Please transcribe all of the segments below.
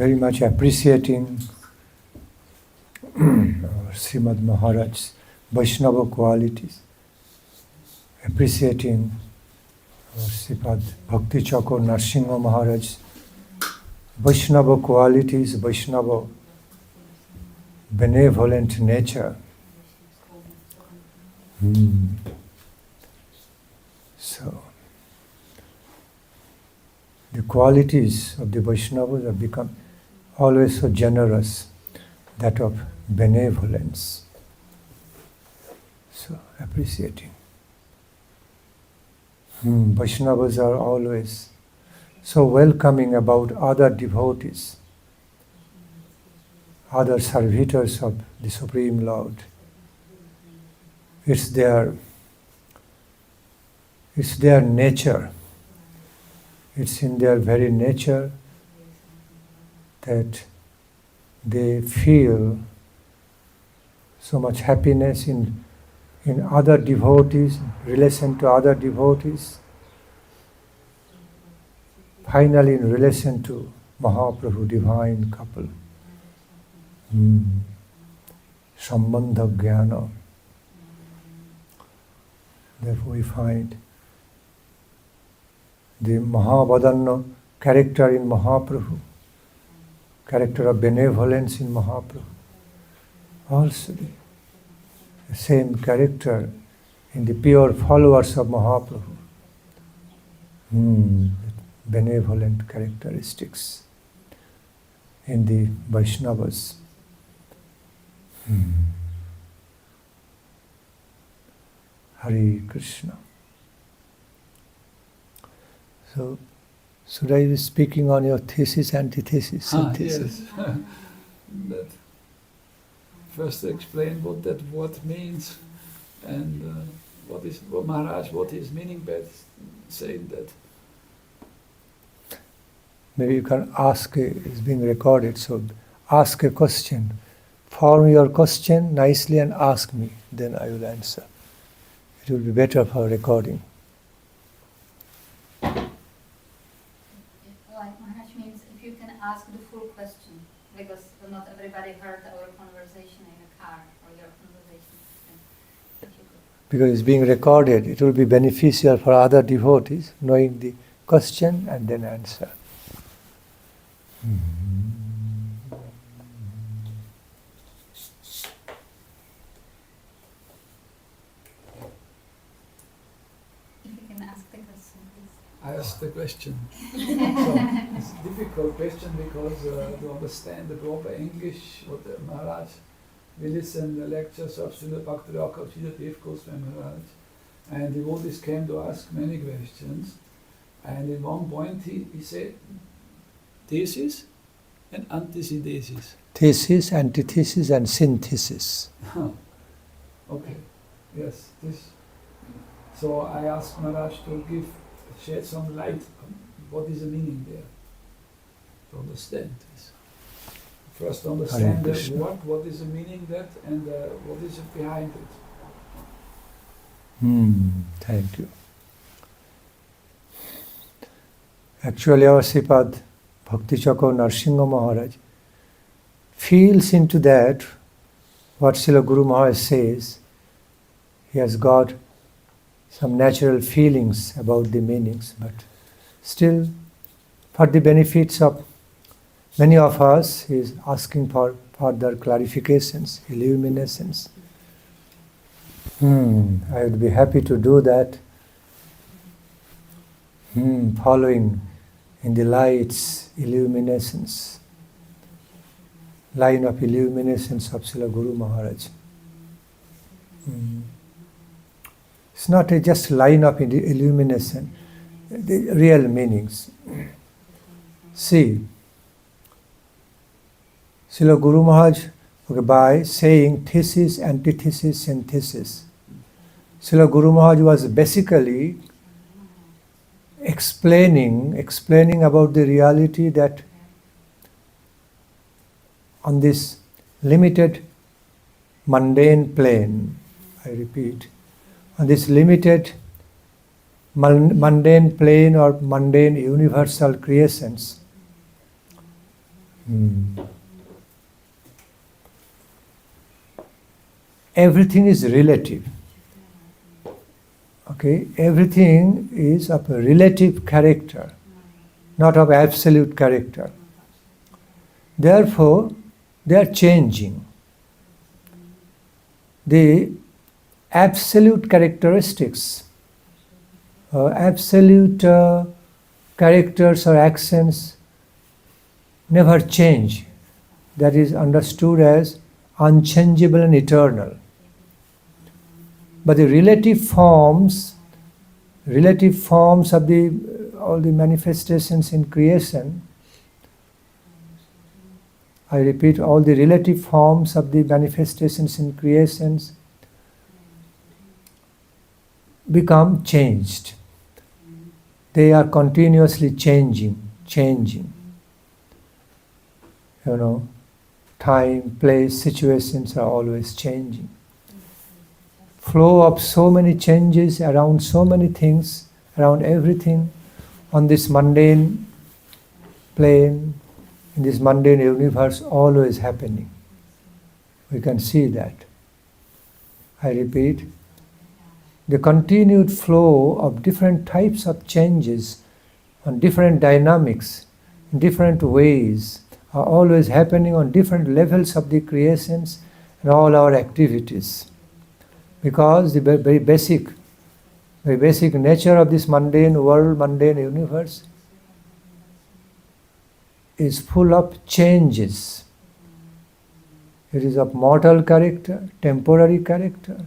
very much appreciating Srimad Maharaj's Vaishnava qualities, appreciating Sripad Bhakti Nandan Maharaj's Vaishnava qualities, Vaishnava benevolent nature. So, the qualities of the Vaishnavas have become always so generous, that of benevolence. So, appreciating. Vaishnavas are always so welcoming about other devotees, other servitors of the Supreme Lord. It's their nature. It's in their very nature that they feel so much happiness in other devotees, relation to other devotees, finally in relation to Mahaprabhu, divine couple. Sambandha Jnana. Therefore we find the Mahavadana character in Mahaprabhu, character of benevolence in Mahaprabhu. Also the same character in the pure followers of Mahaprabhu. Benevolent characteristics in the Vaishnavas. Hare Krishna. So, should I be speaking on your thesis, antithesis, synthesis? Yes. That first explain what that word means and what is meaning by saying that. Maybe you can ask, it's being recorded, so ask a question. Form your question nicely and ask me, then I will answer. It will be better for recording. Like Maharaj means if you can ask the full question, because not everybody heard our conversation in a car or your conversation. Because it's being recorded, it will be beneficial for other devotees, knowing the question and then answer. I asked the question. So it's a difficult question because to understand the proper English, what the Maharaj, we listen the lectures of Srila Bhakti Nandan Swami Maharaj, and devotees came to ask many questions, and in one point he said, Thesis and Antithesis. Thesis, antithesis and synthesis. Okay, yes, this. So I asked Maharaj to shed some light on what is the meaning there, to understand this. First understand the word, what is the meaning that, and what is behind it. Thank you. Actually our Sripad Bhakti Nandan Maharaj feels into that what Srila Guru Maharaj says. He has got some natural feelings about the meanings, but still, for the benefits of many of us, he is asking for further clarifications, illuminations. I would be happy to do that, following in the lights, illuminations, line of illuminations of Srila Guru Maharaj. It's not just line of illumination, the real meanings. See, Srila Guru Maharaj, by saying thesis, antithesis, synthesis, Srila Guru Maharaj was basically explaining about the reality that on this limited mundane plane, I repeat, on this limited mundane plane or mundane universal creations, Everything is relative. Okay, everything is of a relative character, not of absolute character. Therefore, they are changing. The absolute characteristics, absolute characters or accents never change. That is understood as unchangeable and eternal. But the relative forms of all the manifestations in creation, I repeat, all the relative forms of the manifestations in creations become changed. They are continuously changing. You know, time, place, situations are always changing. Flow of so many changes around so many things, around everything on this mundane plane, in this mundane universe, always happening. We can see that. I repeat, the continued flow of different types of changes on different dynamics, in different ways, are always happening on different levels of the creations and all our activities. Because the very basic nature of this mundane world, mundane universe, is full of changes. It is of mortal character, temporary character.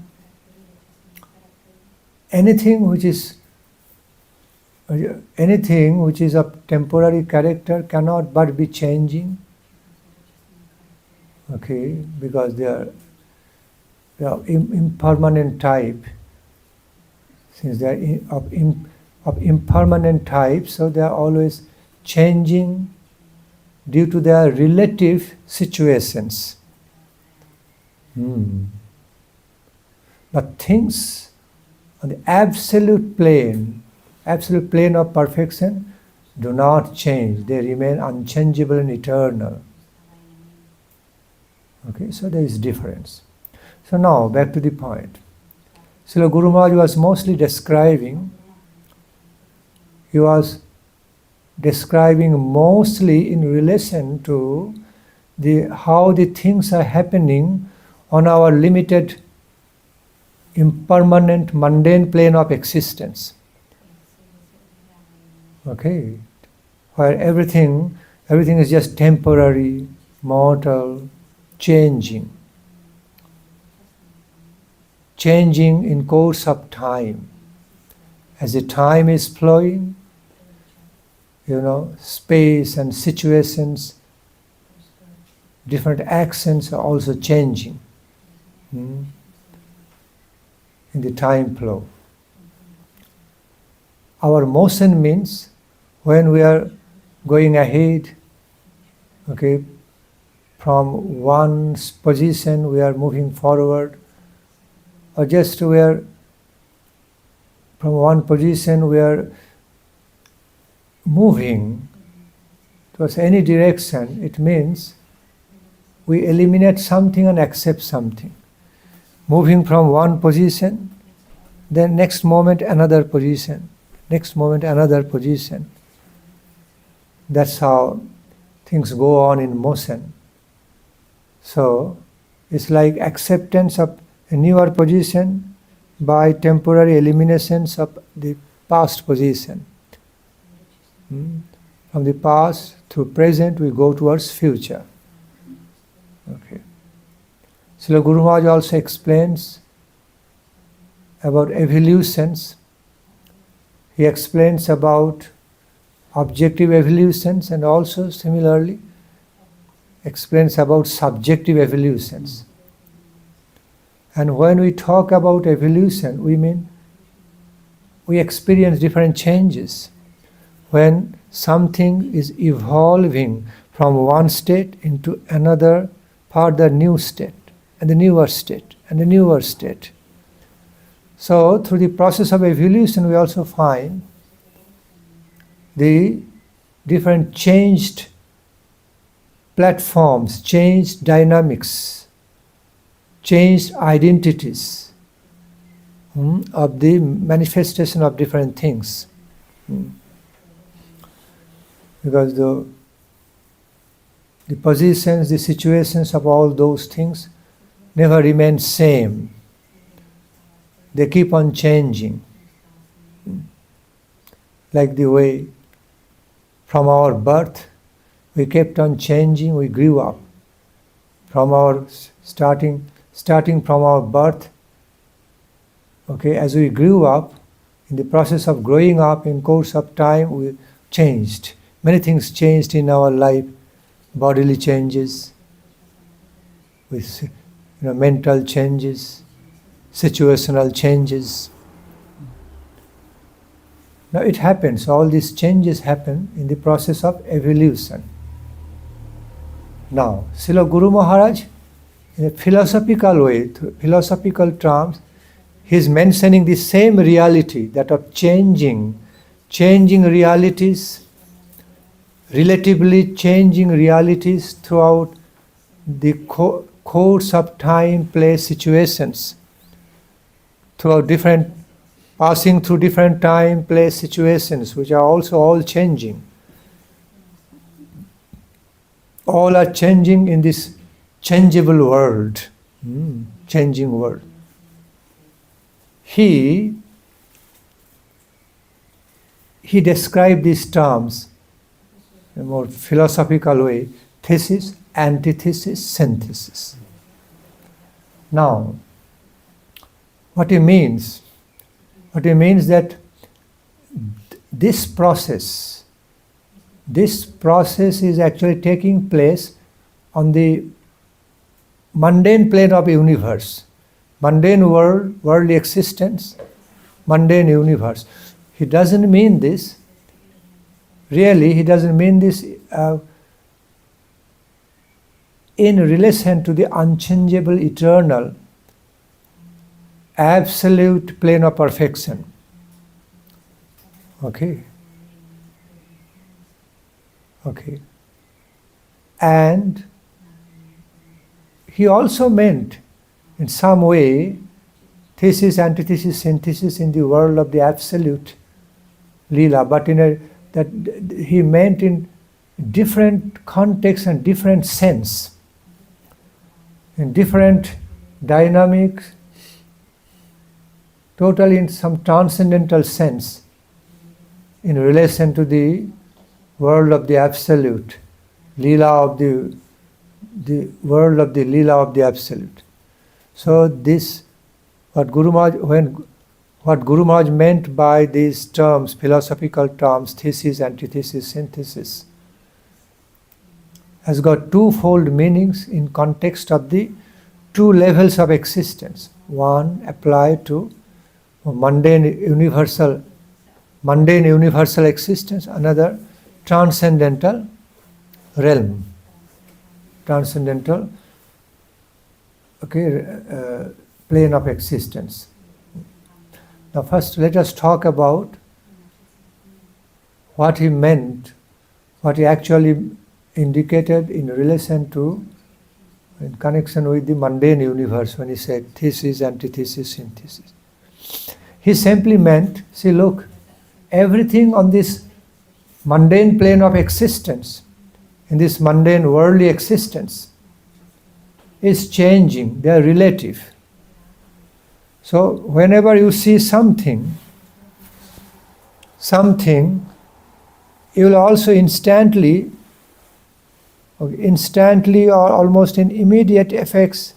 Anything which is of temporary character cannot but be changing. Okay, because they are impermanent type. Since they are of impermanent type, so they are always changing due to their relative situations. But things on the absolute plane of perfection do not change. They remain unchangeable and eternal. Okay, so there is difference. So now, back to the point. Srila Guru Maharaj was mostly describing mostly in relation to how the things are happening on our limited, impermanent, mundane plane of existence. Okay, where everything is just temporary, mortal, changing in course of time. As the time is flowing, space and situations, different accents are also changing in the time flow. Our motion means when we are going ahead, okay, from one position we are moving forward, or just we are from one position we are moving towards any direction. It means we eliminate something and accept something. Moving from one position, then next moment another position, next moment another position. That's how things go on in motion. So it's like acceptance of a newer position by temporary eliminations of the past position. From the past to present we go towards future. Okay. Srila Guru Maharaj also explains about evolutions. He explains about objective evolutions and also similarly explains about subjective evolutions. And when we talk about evolution, we mean we experience different changes. When something is evolving from one state into another, further new state, and the newer state, and the newer state. So, through the process of evolution, we also find the different changed platforms, changed dynamics, changed identities of the manifestation of different things. Because the positions, the situations of all those things never remain same. They keep on changing. Like the way from our birth, we kept on changing, we grew up. From our starting from our birth, okay, as we grew up, in the process of growing up, in course of time, we changed. Many things changed in our life, bodily changes, with mental changes, situational changes. Now it happens, all these changes happen in the process of evolution. Now, Srila Guru Maharaj, in a philosophical way, through philosophical terms, he is mentioning the same reality, that of changing realities, relatively changing realities throughout the course of time, place, situations, passing through different time, place, situations, which are also all changing. All are changing in this changeable world, changing world. He described these terms in a more philosophical way: thesis, antithesis, synthesis. Now, what he means that this process is actually taking place on the mundane plane of universe, mundane world, worldly existence, mundane universe. He doesn't mean this, really, he doesn't mean this in relation to the unchangeable, eternal, absolute plane of perfection. Okay. And he also meant, in some way, thesis, antithesis, synthesis in the world of the absolute Leela, but that he meant in different context and different sense, in different dynamics, totally in some transcendental sense, in relation to the world of the absolute, Leela of the world of the Leela of the absolute. So this, what Guru Maharaj meant by these terms, philosophical terms, thesis, antithesis, synthesis, has got twofold meanings in context of the two levels of existence. One applied to mundane universal existence, another transcendental realm, transcendental plane of existence. Now first let us talk about what he meant, what he actually indicated in relation to, in connection with the mundane universe when he said thesis, antithesis, synthesis. He simply meant, see, look, everything on this mundane plane of existence, in this mundane worldly existence, is changing, they are relative. So whenever you see something, you will also instantly or almost in immediate effects,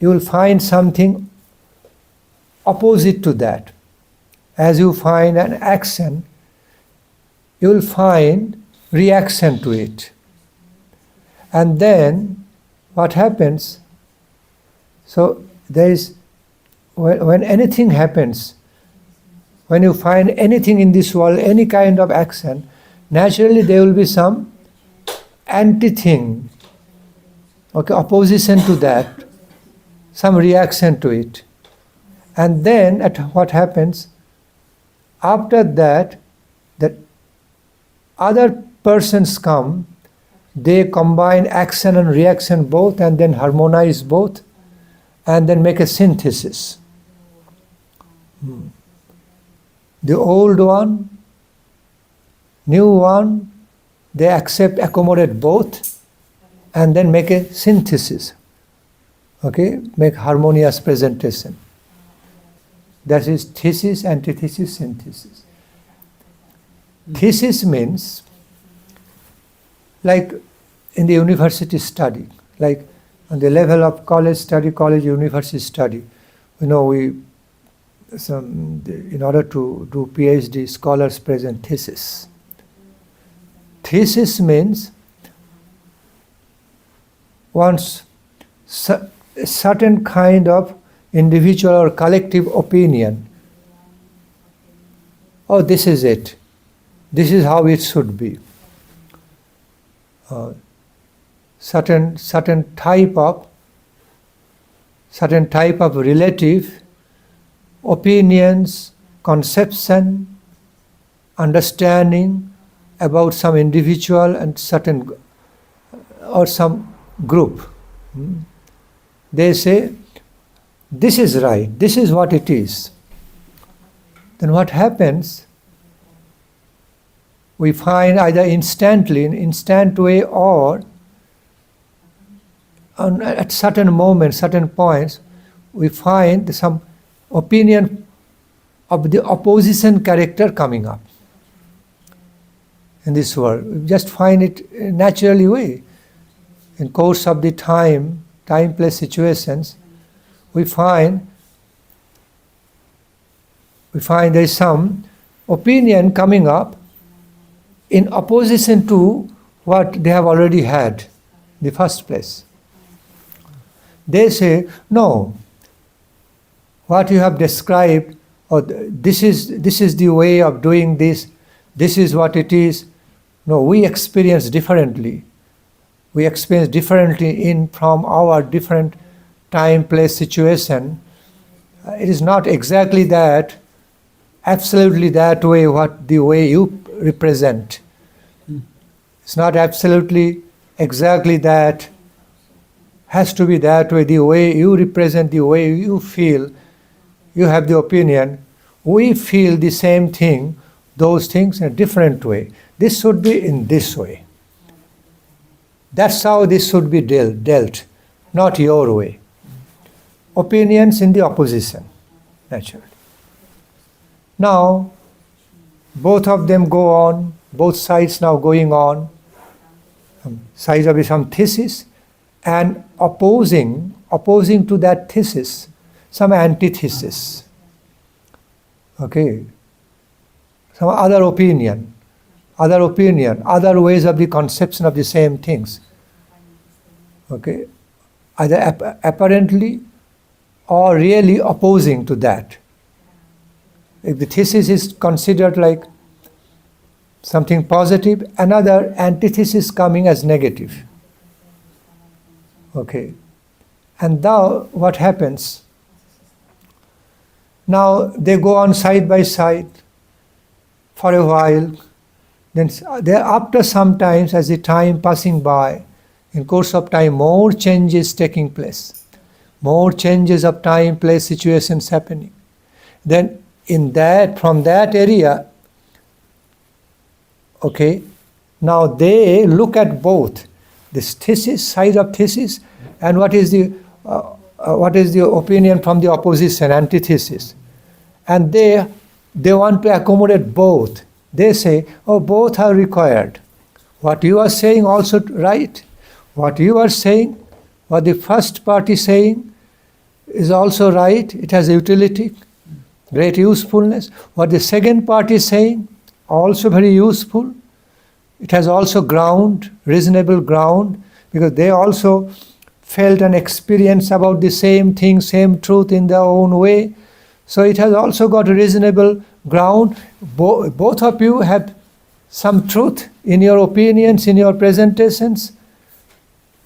you will find something opposite to that. As you find an action, you will find reaction to it. And then what happens? So there is, when anything happens, when you find anything in this world, any kind of action, naturally there will be some anti-thing, opposition to that, some reaction to it. And then what happens? After that, that other persons come, they combine action and reaction both and then harmonize both and then make a synthesis. The old one, new one, they accept, accommodate both and then make a synthesis. Okay, make harmonious presentation. That is thesis, antithesis, synthesis. Thesis means, like in the university study, like on the level of college study, college university study, in order to do PhD, scholars present thesis. Thesis means once a certain kind of individual or collective opinion. Oh, this is it. This is how it should be. Certain type of relative opinions, conception, understanding about some individual and certain or some group. They say, this is right, this is what it is. Then what happens? We find either instantly, in instant way, or at certain moments, certain points, we find some opinion of the opposition character coming up in this world. We just find it naturally way. In course of the time, place, situations, we find there is some opinion coming up in opposition to what they have already had in the first place. They say, no, what you have described, or this is the way of doing this is what it is. No, we experience differently. We experience differently from our different time, place, situation. It is not exactly that, absolutely that way, the way you represent. It's not absolutely exactly that, has to be that way, the way you represent, the way you feel, you have the opinion. We feel the same thing, those things in a different way. This should be in this way. That's how this should be dealt, not your way. Opinions in the opposition, naturally. Now, both of them go on, both sides now going on. Sides of some thesis, and opposing to that thesis, some antithesis. Okay. Some other opinion, other ways of the conception of the same things. Okay. Either apparently or really opposing to that. If the thesis is considered like something positive, another antithesis coming as negative. Okay. And now what happens? Now they go on side by side for a while. Then after some times, as the time passing by, in course of time, more changes taking place. More changes of time, place, situations happening. Then from that area, okay, now they look at both this thesis, side of thesis, and what is the opinion from the opposition, antithesis. And they want to accommodate both. They say, oh, both are required. What you are saying also right. What you are saying, what the first party saying is also right. It has utility, great usefulness. What the second party is saying, also very useful. It has also ground, reasonable ground, because they also felt an experience about the same thing, same truth in their own way. So it has also got a reasonable ground. Both of you have some truth in your opinions, in your presentations.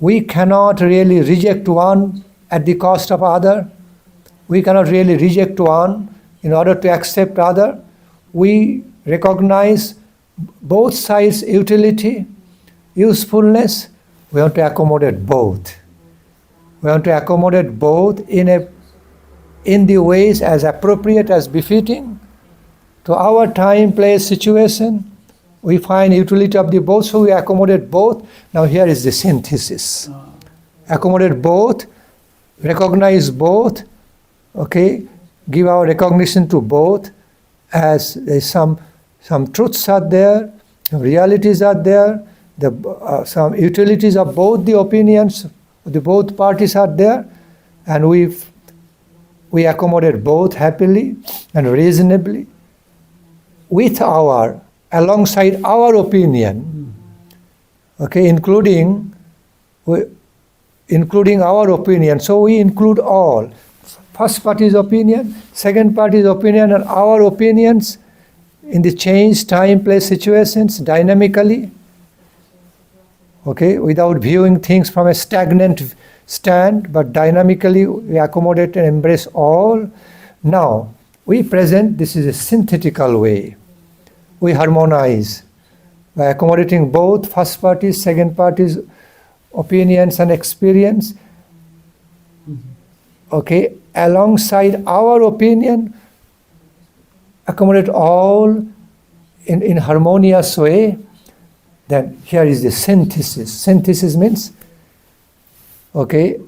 We cannot really reject one at the cost of other. We cannot really reject one in order to accept other. We recognize both sides' utility, usefulness, we want to accommodate both. We want to accommodate both in the ways as appropriate, as befitting to our time, place, situation. We find utility of the both, so we accommodate both. Now here is the synthesis. Accommodate both, recognize both, okay, give our recognition to both, as some truths are there, some realities are there, some utilities of both the opinions, the both parties are there, and we accommodate both happily and reasonably alongside our opinion, okay, including our opinion. So we include all. First party's opinion, second party's opinion, and our opinions in the changed time, place, situations, dynamically, okay, without viewing things from a stagnant stand, but dynamically we accommodate and embrace all. Now, we present, this is a synthetical way. We harmonize by accommodating both first parties, second parties' opinions and experience, okay, alongside our opinion, accommodate all in harmonious way. Then here is the synthesis. Synthesis means, okay,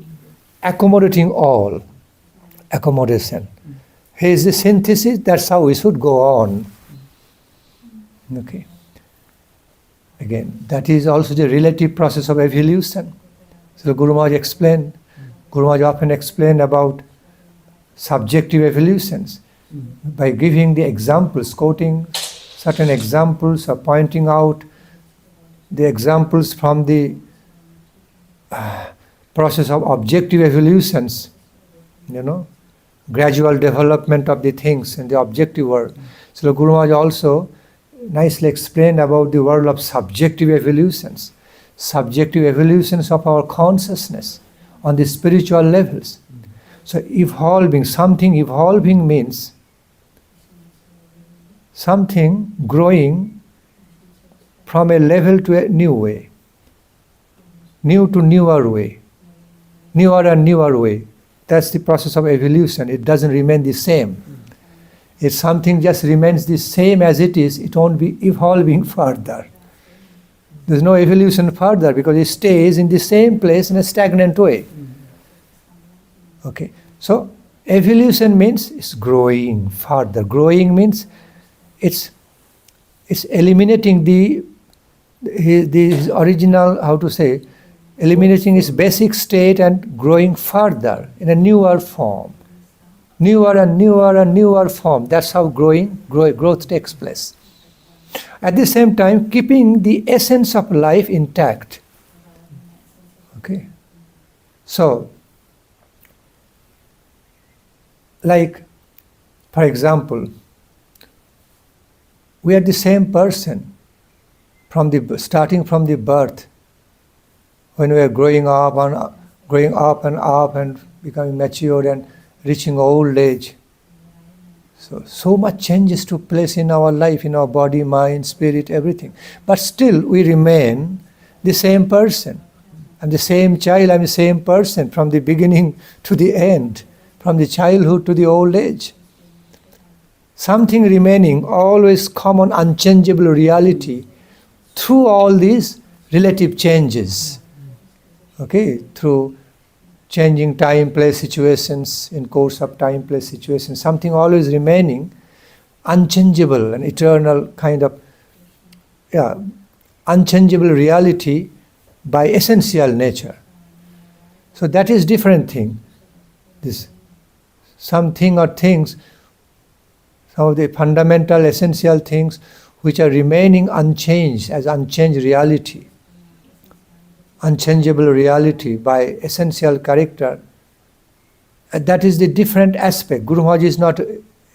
accommodating all, accommodation. Here is the synthesis, that's how we should go on. Okay. Again, that is also the relative process of evolution. So Guru Maharaj often explained about subjective evolutions by giving the examples, quoting certain examples or pointing out the examples from the process of objective evolutions, gradual development of the things in the objective world. So Guru Maharaj also nicely explained about the world of subjective evolutions of our consciousness on the spiritual levels. So something evolving means something growing from a level to a new way, new to newer way, newer and newer way. That's the process of evolution. It doesn't remain the same. If something just remains the same as it is, it won't be evolving further. There's no evolution further because it stays in the same place in a stagnant way. Okay, so evolution means it's growing further. Growing means it's eliminating the original, eliminating its basic state and growing further in a newer form. Newer and newer and newer form. That's how growth takes place. At the same time, keeping the essence of life intact. Okay. So, like, for example, we are the same person starting from the birth, when we are growing up and up and becoming mature and reaching old age. So much changes took place in our life, in our body, mind, spirit, everything. But still we remain the same person. I'm the same child, I'm the same person from the beginning to the end, from the childhood to the old age. Something remaining, always common, unchangeable reality through all these relative changes. Okay, through changing time, place, situations, in course of time, place, situations, something always remaining, unchangeable and eternal kind of, unchangeable reality by essential nature. So that is different thing. This something or things, some of the fundamental, essential things which are remaining unchanged as unchanged reality. Unchangeable reality by essential character. And that is the different aspect. Guru Maharaj is not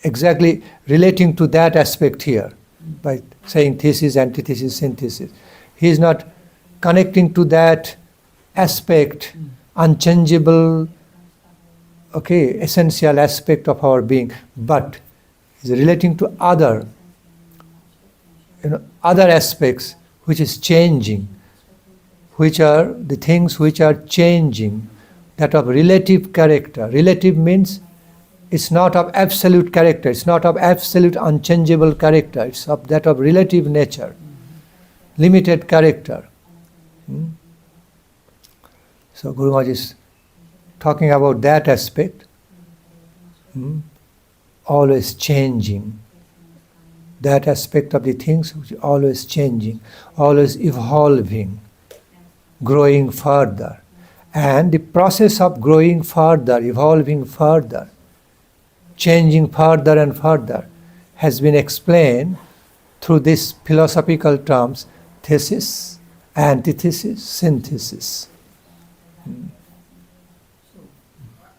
exactly relating to that aspect here by saying thesis, antithesis, synthesis. He is not connecting to that aspect, unchangeable, essential aspect of our being, but is relating to other aspects which is changing, which are the things which are changing, that of relative character. Relative means it's not of absolute character, it's not of absolute unchangeable character, it's of that of relative nature, limited character. So Guru Maharaj is talking about that aspect, always changing. That aspect of the things which are always changing, always evolving, growing further. And the process of growing further, evolving further, changing further and further has been explained through these philosophical terms: thesis, antithesis, synthesis.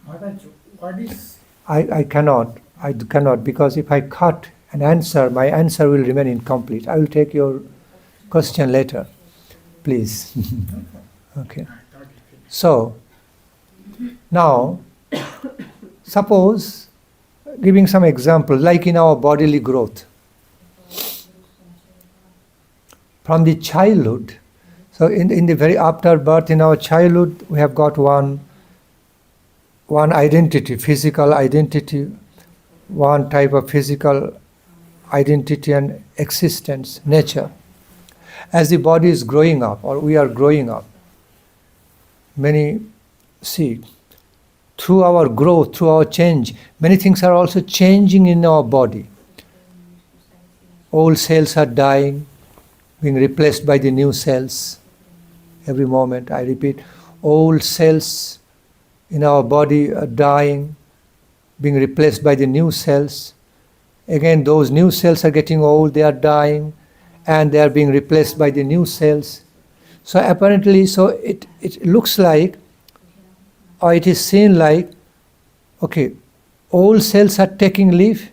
What is I cannot, because if I cut an answer, my answer will remain incomplete. I will take your question later, please. Okay. So, now, suppose, giving some example, like in our bodily growth. From the childhood, so in the very after birth, in our childhood, we have got one identity, physical identity, one type of physical identity and existence, nature. As the body is growing up, or we are growing up, many see, through our growth, through our change, many things are also changing in our body. Old cells are dying, being replaced by the new cells. Every moment, I repeat, old cells in our body are dying, being replaced by the new cells. Again, those new cells are getting old, they are dying, and they are being replaced by the new cells. So apparently, it looks like, or it is seen like, okay, old cells are taking leave,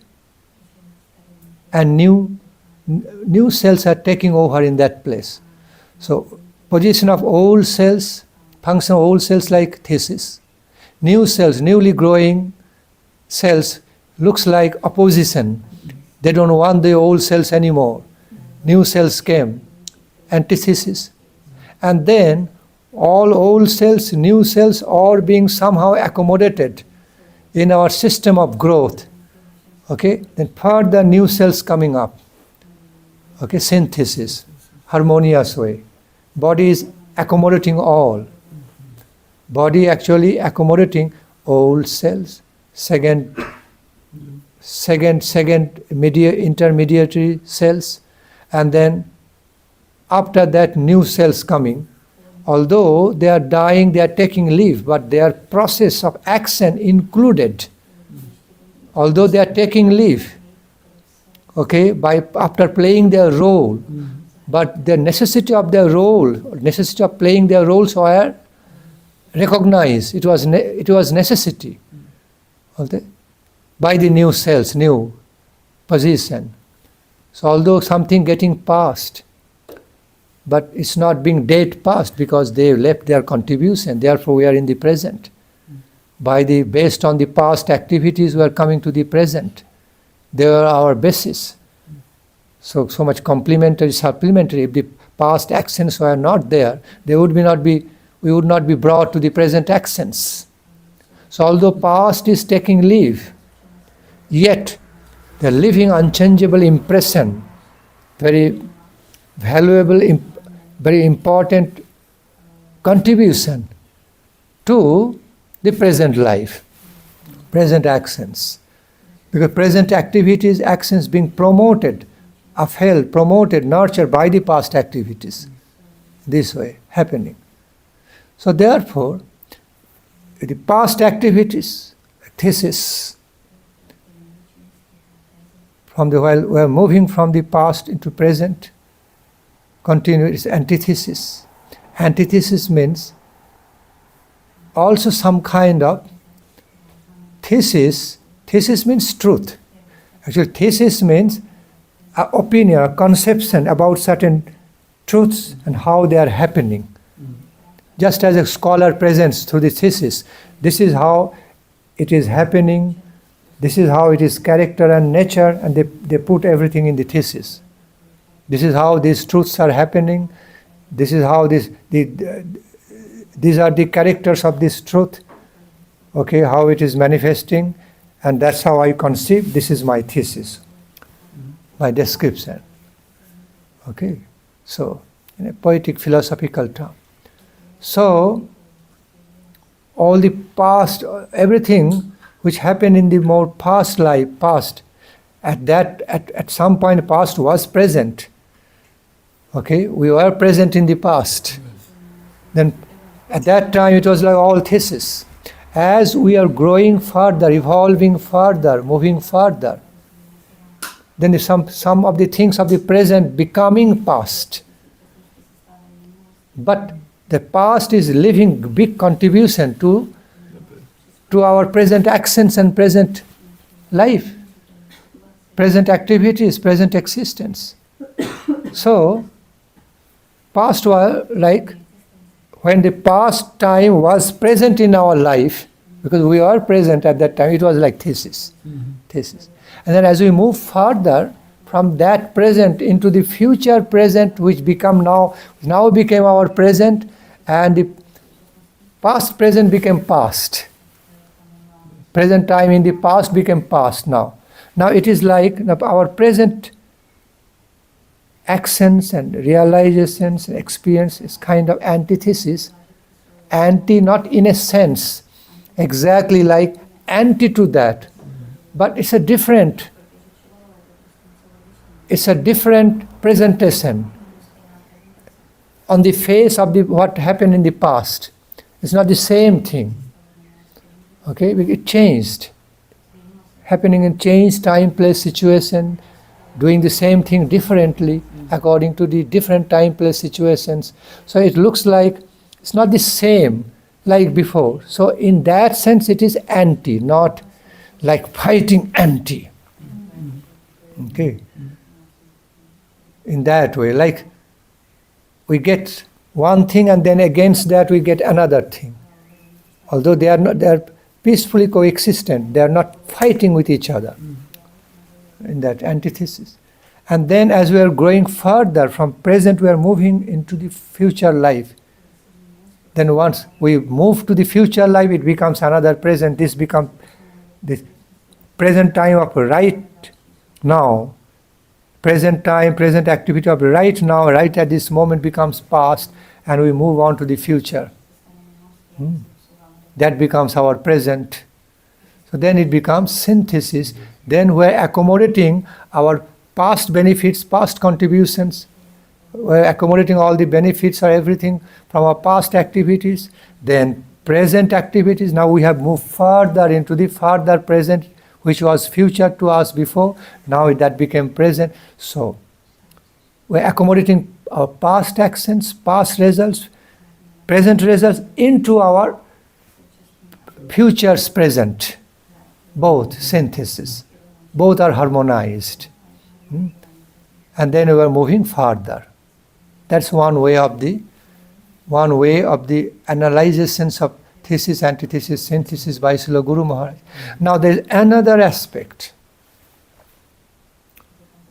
and new cells are taking over in that place. So position of old cells, function of old cells like thesis. New cells, newly growing cells, looks like opposition. They don't want the old cells anymore. New cells came, antithesis. And then all old cells, new cells are being somehow accommodated in our system of growth. Okay, then further new cells coming up. Okay, synthesis, harmonious way. Body is accommodating all. Body actually accommodating old cells, intermediary cells, and then after that new cells coming. Although they are dying, they are taking leave, but their process of action included. Although they are taking leave, okay, after playing their role, but the necessity of their role, necessity of playing their roles were recognized. It was necessity, okay, by the new cells, new position. So although something getting past, but it's not being dead past because they left their contribution. Therefore, we are in the present. Based on the past activities, we are coming to the present. They are our basis. So much complementary, supplementary. If the past actions were not there, we would not be brought to the present actions. So although past is taking leave, yet the living unchangeable impression, very valuable, very important contribution to the present life, present actions. Because present activities, actions being promoted, upheld, promoted, nurtured by the past activities. This way, happening. So therefore, the past activities, thesis, while we are moving from the past into present, continue, is antithesis. Antithesis means also some kind of thesis. Thesis means truth. Actually, thesis means an opinion, a conception about certain truths and how they are happening. Just as a scholar presents through the thesis, this is how it is happening, this is how it is character and nature, and they put everything in the thesis. This is how these truths are happening. This is how these are the characters of this truth. Okay, how it is manifesting, and that's how I conceive. This is my thesis, my description. Okay, so in a poetic philosophical term. So all the past, everything which happened in the more past life, at some point past was present. Okay, we were present in the past. Then at that time it was like all thesis. As we are growing further, evolving further, moving further, then some of the things of the present becoming past. But the past is leaving big contribution to our present actions and present life, present activities, present existence. So, past was like when the past time was present in our life, because we are present at that time, it was like thesis. Thesis. And then as we move further from that present into the future present, which now became our present, and the past present became past. Present time in the past became past now. Now it is like our present actions and realizations and experience is kind of antithesis. Anti, not in a sense, exactly like anti to that, but it's a different presentation on the face of what happened in the past. It's not the same thing. Okay, it changed. Happening in changed time, place, situation, doing the same thing differently according to the different time, place, situations. So it looks like it's not the same like before. So in that sense it is anti, not like fighting anti. Okay. In that way, like we get one thing and then against that we get another thing. Although they are peacefully coexistent, they are not fighting with each other in that antithesis. And then as we are growing further from present, we are moving into the future life. Then once we move to the future life, it becomes another present. This becomes the present time of right now. Present time, present activity of right now, right at this moment becomes past, and we move on to the future. That becomes our present. So then it becomes synthesis. Then we're accommodating our past benefits, past contributions. We're accommodating all the benefits or everything from our past activities. Then present activities. Now we have moved further into the further present, which was future to us before. Now that became present. So we're accommodating our past actions, past results, present results into our future's present. Both synthesis. Both are harmonized. And then we are moving further. That's one way of the analyzations of thesis, antithesis, synthesis by Srila Guru Maharaj. Now there is another aspect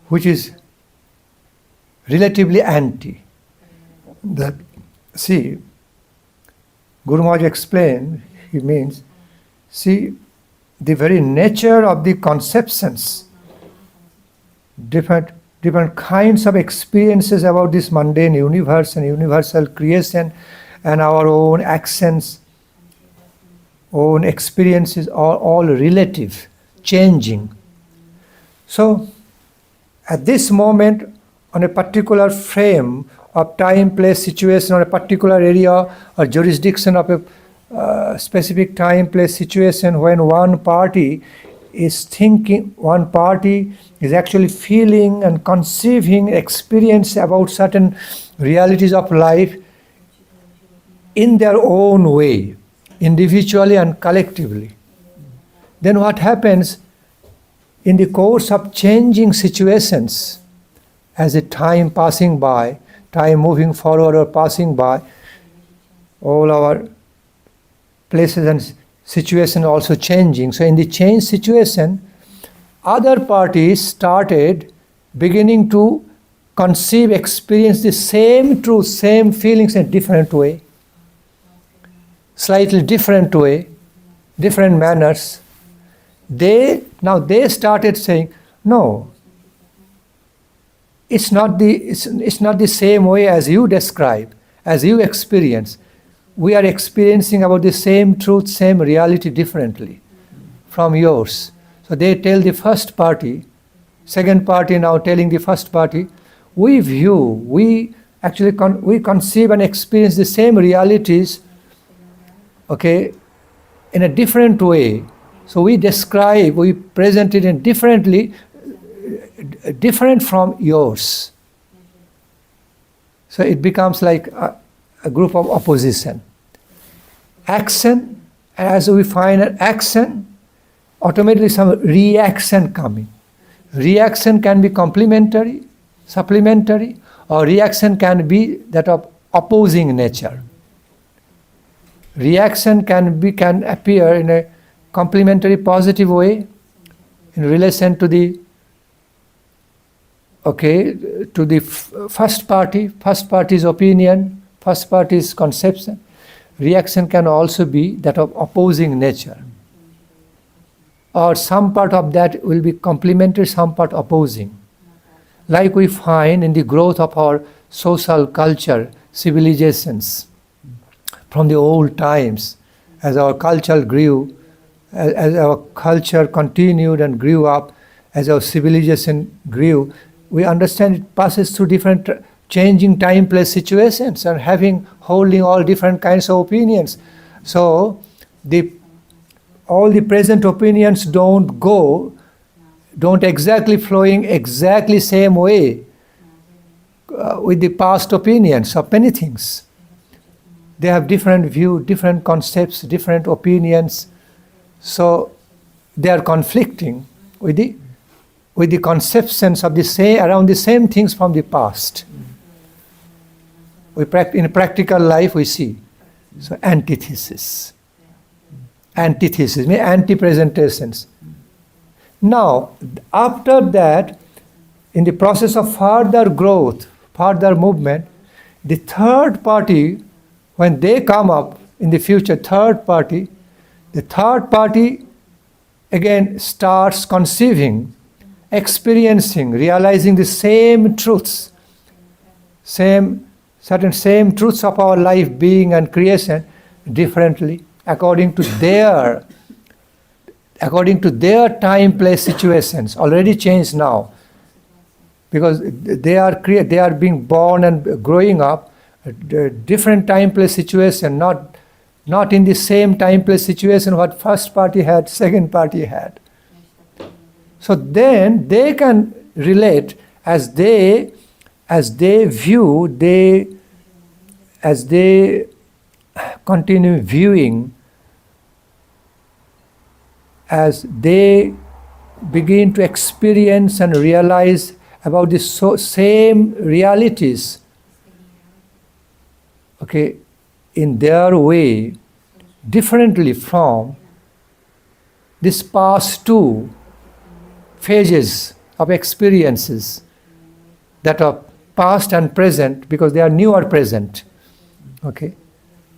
which is relatively anti. That, see, Guru Maharaj explained, he means, see, the very nature of the conceptions, different kinds of experiences about this mundane universe and universal creation and our own actions, own experiences are all relative, changing. So, at this moment, on a particular frame of time, place, situation, or a particular area or jurisdiction of a specific time, place, situation, when one party is thinking, one party is actually feeling and conceiving experience about certain realities of life in their own way, individually and collectively. Then what happens in the course of changing situations, as a time passing by, time moving forward or passing by, all our places and situation also changing. So in the changed situation, other parties started beginning to conceive, experience the same truth, same feelings in a different way, slightly different way, different manners. They started saying, no, it's not the same way as you describe, as you experience. We are experiencing about the same truth, same reality differently from yours. So they tell the first party, second party now telling the first party, we actually conceive and experience the same realities, okay, in a different way. So we present it in differently, different from yours. So it becomes like a group of opposition. Action, as we find an action, automatically some reaction coming. Reaction can be complementary, supplementary, or reaction can be that of opposing nature. Reaction can appear in a complementary positive way in relation to the first party's opinion, first party's conception. Reaction can also be that of opposing nature. Or some part of that will be complementary, some part opposing. Like we find in the growth of our social culture, civilizations, from the old times, as our culture grew, as our culture continued and grew up, as our civilization grew, we understand it passes through different changing time, place, situations, and holding all different kinds of opinions. So all the present opinions don't exactly flowing exactly same way with the past opinions of many things. They have different view, different concepts, different opinions. So they are conflicting with the conceptions of around the same things from the past. In practical life we see. So antithesis. Antithesis means anti-presentations. Now, after that, in the process of further growth, further movement, the third party, when they come up in the future, the third party again starts conceiving, experiencing, realizing the same truths, same truths of our life, being and creation differently, according to their time, place, situations, already changed now. Because they are being born and growing up, different time, place, situation, not in the same time, place, situation what first party had, second party had. So then they can relate as they continue viewing, as they begin to experience and realize about the same realities, okay, in their way, differently from these past two phases of experiences that are past and present, because they are new or present. Okay,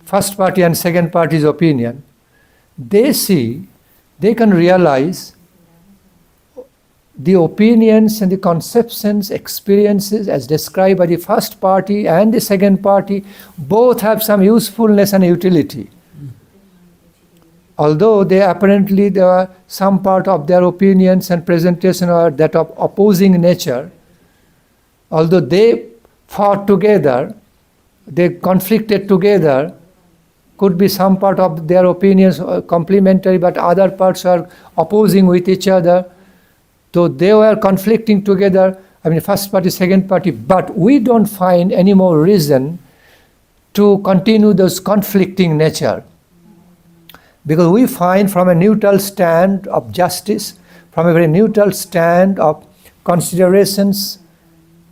first party and second party's opinion, they can realize the opinions and the conceptions, experiences as described by the first party and the second party, both have some usefulness and utility. Although there are some part of their opinions and presentation are that of opposing nature, although they fought together, they conflicted together, could be some part of their opinions complementary, but other parts are opposing with each other. Though they were conflicting together, first party, second party, but we don't find any more reason to continue those conflicting nature. Because we find from a neutral stand of justice, from a very neutral stand of considerations,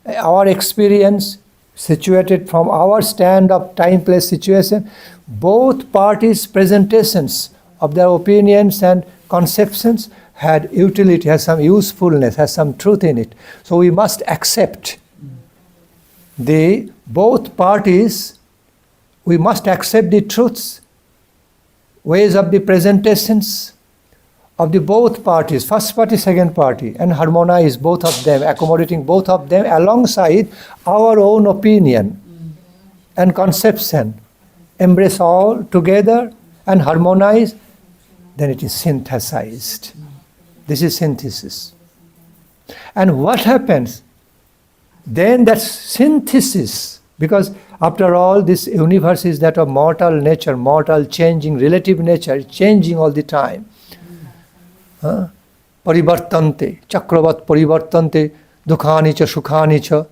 our experience situated from our stand of time, place, situation, both parties' presentations of their opinions and conceptions had utility, has some usefulness, has some truth in it. So we must accept both parties, we must accept the truths, ways of the presentations of the both parties, first party, second party, and harmonize both of them, accommodating both of them alongside our own opinion and conception. Embrace all together and harmonize, then it is synthesized. This is synthesis. And what happens? Then that synthesis, because after all, this universe is that of mortal nature, mortal, changing, relative nature, changing all the time. Parivartante, chakravat parivartante, dukhani cha sukhani cha.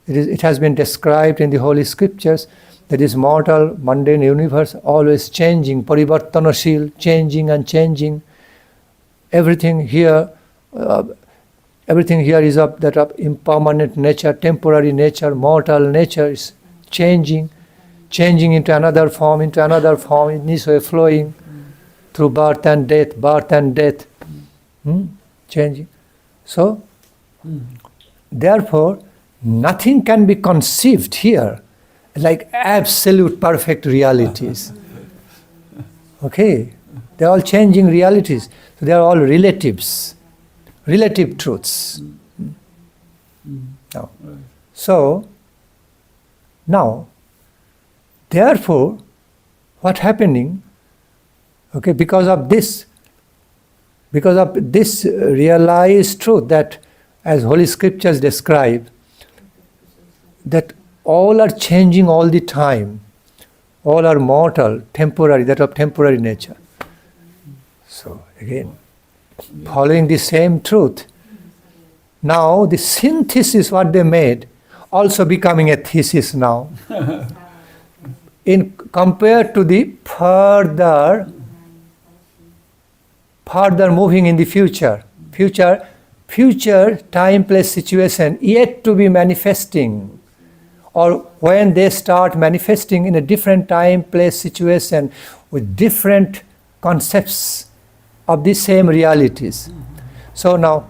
It has been described in the Holy Scriptures that this mortal, mundane universe always changing, parivartanashil, changing and changing. Everything here is of that of impermanent nature, temporary nature, mortal nature is changing into another form, in this way flowing through birth and death, changing. So, therefore, nothing can be conceived here like absolute perfect realities. Okay? They are all changing realities. So they are all relatives, relative truths. Now, therefore, what happening? Okay, because of this realized truth that, as Holy Scriptures describe, that all are changing all the time, all are mortal, temporary, that of temporary nature. So again, following the same truth, now the synthesis what they made also becoming a thesis now. In compared to the further moving in the future time, place, situation yet to be manifesting, or when they start manifesting in a different time, place, situation with different concepts of the same realities. So now,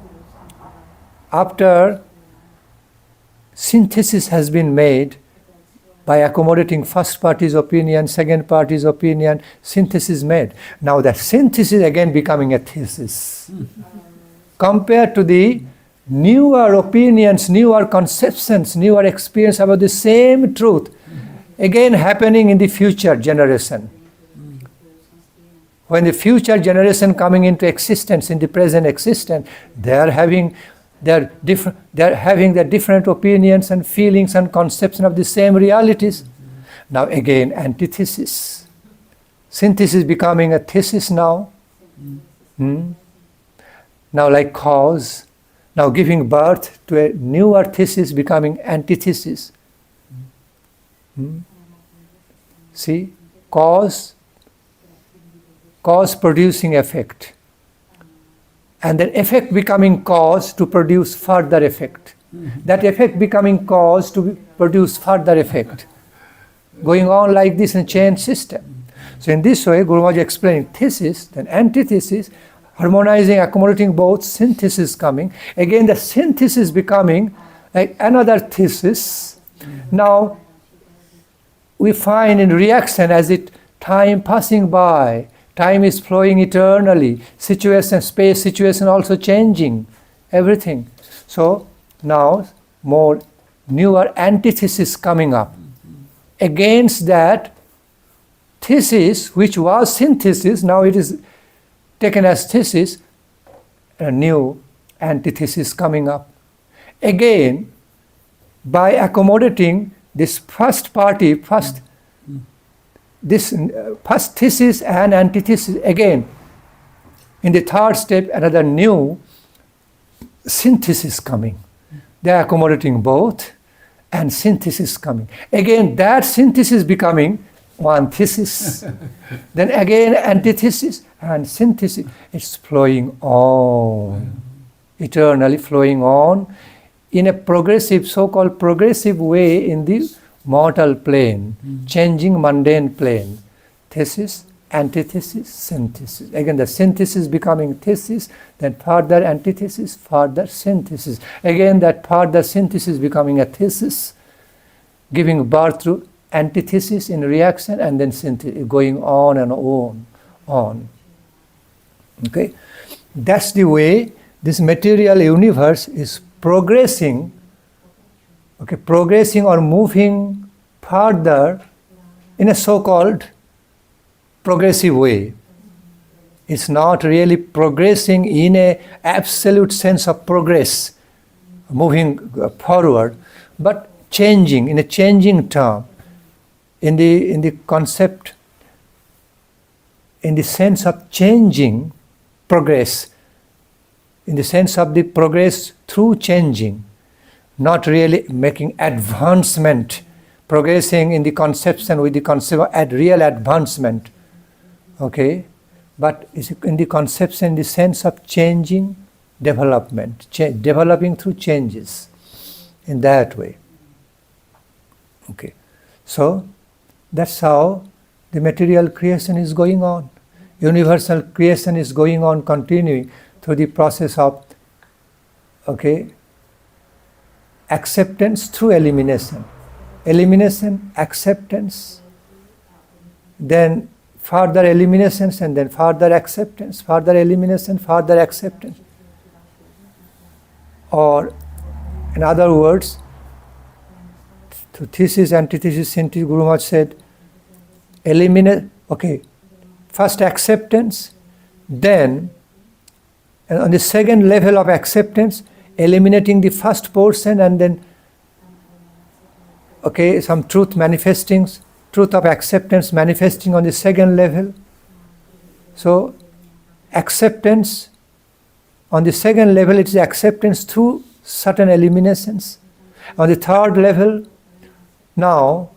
after synthesis has been made by accommodating first party's opinion, second party's opinion, synthesis made. Now that synthesis again becoming a thesis. Compared to the newer opinions, newer conceptions, newer experience about the same truth, again happening in the future generation. When the future generation coming into existence, in the present existence, they are having their different opinions and feelings and conception of the same realities. Now again, antithesis. Synthesis becoming a thesis now. Now like cause, now giving birth to a newer thesis becoming antithesis. See, cause producing effect. And then effect becoming cause to produce further effect. That effect becoming cause to produce further effect. Going on like this in a chain system. So in this way, Guru Maharaj explaining thesis, then antithesis, harmonizing, accommodating both, synthesis coming. Again the synthesis becoming like another thesis. Now we find in reaction as it time passing by, time is flowing eternally, situation, space, situation also changing, everything. So now more newer antithesis coming up. Against that thesis, which was synthesis, now it is taken as thesis, a new antithesis coming up. Again, by accommodating this first thesis and antithesis, again, in the third step, another new synthesis coming. They are accommodating both, and synthesis coming. Again, that synthesis becoming one thesis. Then again, antithesis and synthesis. It's flowing on, eternally flowing on in a progressive, so-called progressive way in the mortal plane, changing mundane plane. Thesis, antithesis, synthesis. Again, the synthesis becoming thesis, then further antithesis, further synthesis. Again, that further synthesis becoming a thesis. giving birth to antithesis in reaction, and then synthesis, going on and on. Okay? That's the way this material universe is progressing, progressing or moving further in a so-called progressive way. It's not really progressing in a absolute sense of progress, moving forward, but changing in a changing term, in the concept, in the sense of changing progress, in the sense of the progress through changing, not really making advancement, progressing in the conception with the concept of real advancement, okay? But it's in the conception, in the sense of changing, development, developing through changes, in that way. Okay, so that's how the material creation is going on. Universal creation is going on, continuing through the process of, acceptance through elimination. Elimination, acceptance, then further eliminations, and then further acceptance, further elimination, further acceptance. Or, in other words, to thesis, antithesis, synthesis, Guru Maharaj said, eliminate, first acceptance, then, and on the second level of acceptance, eliminating the first portion, and then, some truth manifesting, truth of acceptance manifesting on the second level. So, acceptance, on the second level, it is acceptance through certain eliminations. On the third level, now,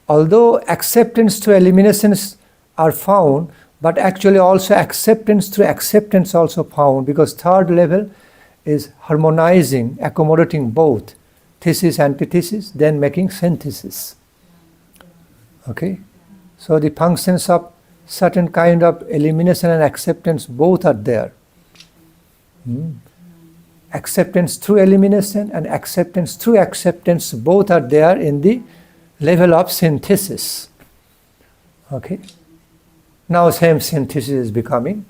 although acceptance through eliminations are found, but actually also acceptance through acceptance also found, because third level is harmonizing, accommodating both thesis, antithesis, then making synthesis. Okay? So the functions of certain kind of elimination and acceptance, both are there. Acceptance through elimination and acceptance through acceptance, both are there in the level of synthesis. Okay? Now same synthesis is becoming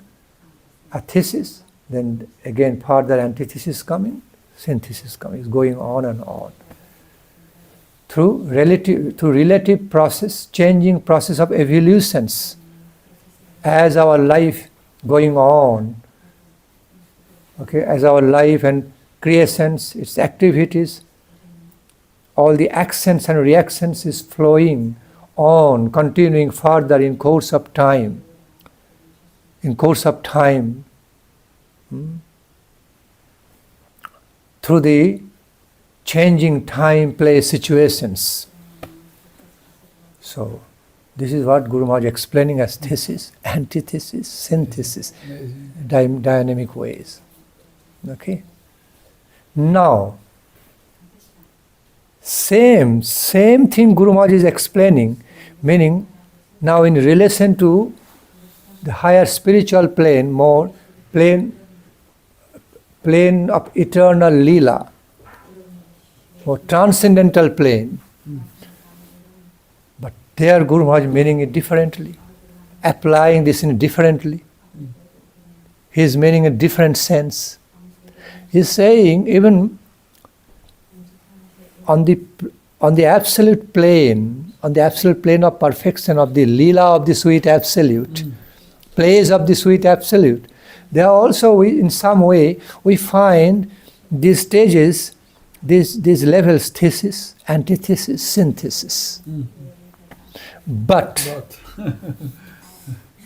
a thesis, then again further antithesis coming, synthesis coming, is going on and on. Through relative process, changing process of evolutions, as our life going on, as our life and creations, its activities, all the actions and reactions is flowing on, continuing further in course of time. In course of time, through the changing time-place situations. So, this is what Guru Maharaj explaining as thesis, antithesis, synthesis, dynamic ways. Okay? Now, same thing Guru Maharaj is explaining, meaning now in relation to the higher spiritual plane, more plane of eternal lila, or transcendental plane. But there Guru Maharaj meaning it differently, applying this in differently. He is meaning a different sense. He is saying even on the absolute plane of perfection of the lila of the sweet absolute, place of the sweet absolute, there also in some way we find these stages, these levels, thesis, antithesis, synthesis. But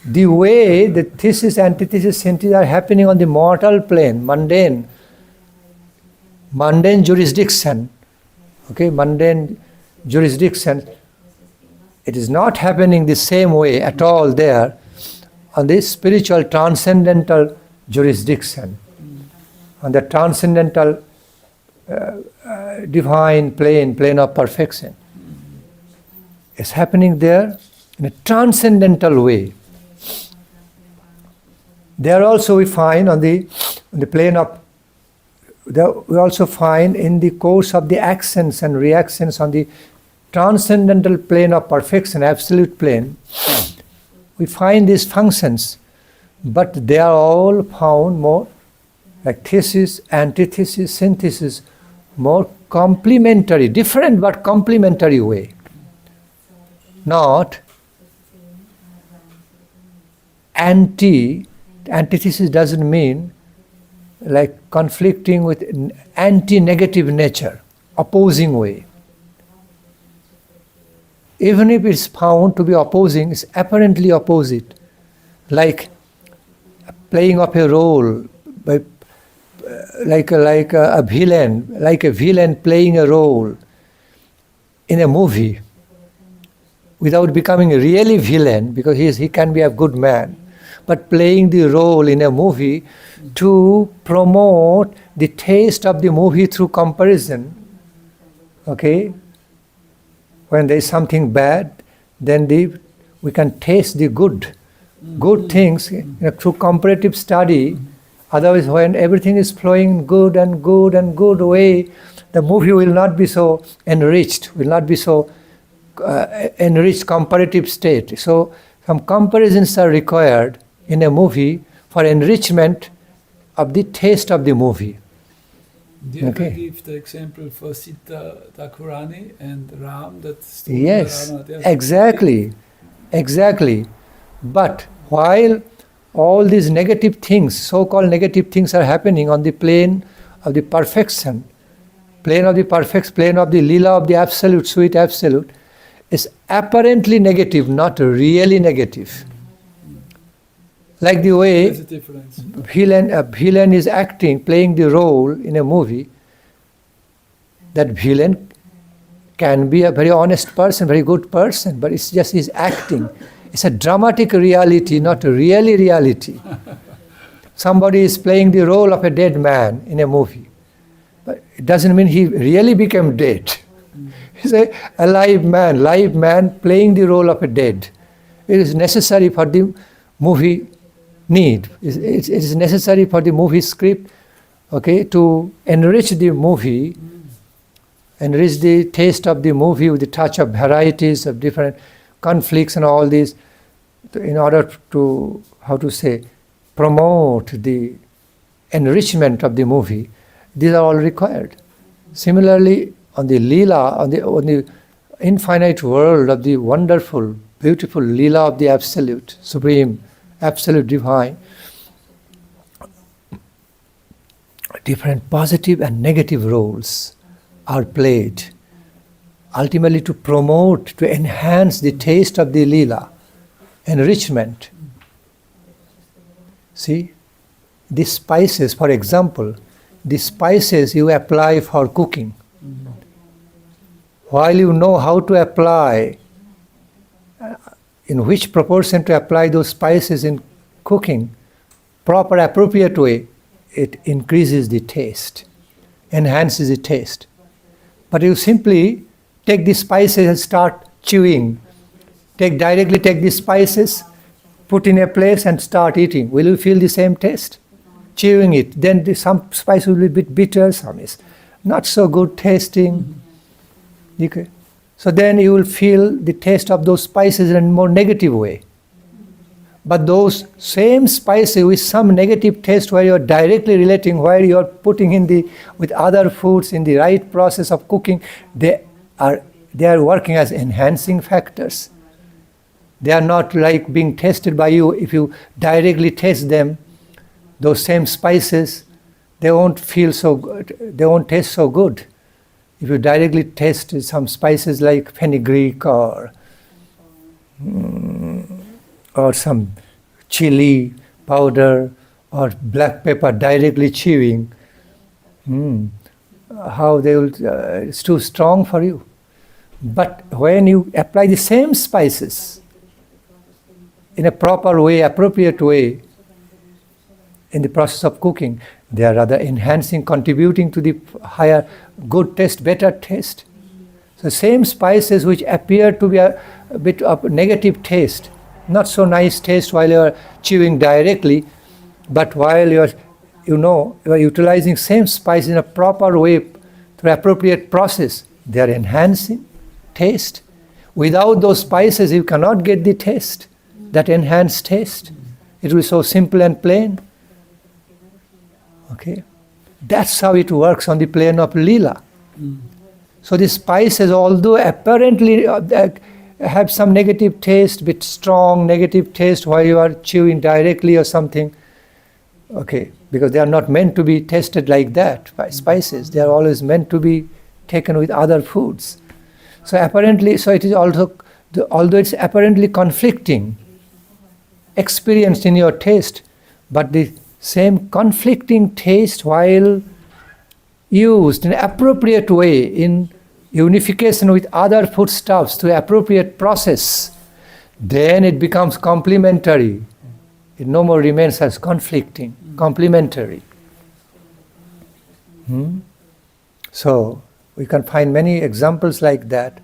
the way the thesis, antithesis, synthesis are happening on the mortal plane, mundane jurisdiction, mundane jurisdiction, it is not happening the same way at all there on the spiritual transcendental jurisdiction, on the transcendental divine plane of perfection. It's happening there in a transcendental way. There also we find on the plane of, we also find in the course of the actions and reactions on the transcendental plane of perfection, absolute plane, we find these functions, but they are all found more like thesis, antithesis, synthesis, more complementary, different but complementary way. Not antithesis doesn't mean like conflicting with anti-negative nature, opposing way. Even if it's found to be opposing, it's apparently opposite. Like playing of a role, by, like a villain playing a role in a movie without becoming a really villain, because he can be a good man, but playing the role in a movie to promote the taste of the movie through comparison. Okay? When there is something bad, then we can taste the good things through comparative study. Otherwise, when everything is flowing good and good way, the movie will not be so enriched, will not be so enriched comparative state. So some comparisons are required in a movie for enrichment of the taste of the movie. Do you ever give the example for Sita Thakurani and Ram? Yes, exactly. But while all these negative things, so-called negative things, are happening on the plane of the perfection, plane of the perfect, plane of the lila of the absolute, sweet absolute, is apparently negative, not really negative. Like the way a villain is acting, playing the role in a movie, that villain can be a very honest person, very good person, but it's just his acting. It's a dramatic reality, not a really reality. Somebody is playing the role of a dead man in a movie, but it doesn't mean he really became dead. He's a live man playing the role of a dead. It is necessary for the movie need. It is necessary for the movie script, to enrich the movie, enrich the taste of the movie with the touch of varieties of different conflicts and all these, in order to, promote the enrichment of the movie. These are all required. Similarly, on the lila, on the infinite world of the wonderful, beautiful lila of the absolute, supreme, absolute divine, different positive and negative roles are played, ultimately to promote, to enhance the taste of the lila, enrichment. See, the spices, for example, the spices you apply for cooking, while you know how to apply, in which proportion to apply those spices in cooking, proper, appropriate way, it increases the taste, enhances the taste. But you simply take the spices and start chewing. Directly take the spices, put in a place and start eating. Will you feel the same taste? Chewing it. Then some spice will be a bit bitter, some is not so good tasting. Okay. So then you will feel the taste of those spices in a more negative way. But those same spices with some negative taste where you are directly relating, where you are putting in with other foods in the right process of cooking, they are working as enhancing factors. They are not like being tasted by you. If you directly taste them, those same spices, they won't feel so good. They won't taste so good. If you directly taste some spices like fenugreek or some chili powder or black pepper directly chewing, how they will, it's too strong for you. But when you apply the same spices in a proper way, appropriate way, in the process of cooking, they are rather enhancing, contributing to the higher good taste, better taste. So same spices which appear to be a bit of negative taste, not so nice taste while you are chewing directly, but while you are utilizing same spice in a proper way through appropriate process, they are enhancing, taste. Without those spices, you cannot get the taste, that enhanced taste. It will be so simple and plain. Okay? That's how it works on the plane of Leela. So the spices, although apparently have some negative taste, bit strong negative taste while you are chewing directly or something, okay, because they are not meant to be tasted like that by spices. They are always meant to be taken with other foods. So apparently, so it is also, although it's apparently conflicting, experienced in your taste, but the same conflicting taste while used in an appropriate way, in unification with other foodstuffs to appropriate process, then it becomes complementary. It no more remains as conflicting, complementary. So, we can find many examples like that.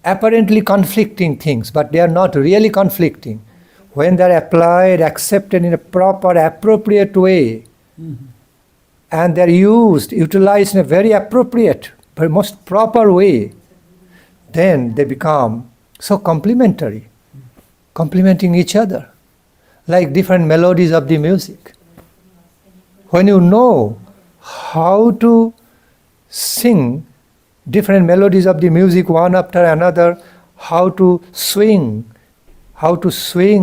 Apparently conflicting things, but they are not really conflicting. When they are applied, accepted in a proper, appropriate way, and they are utilized in a very appropriate, very most proper way, then they become so complementary, complementing each other, like different melodies of the music. When you know how to sing different melodies of the music one after another, how to swing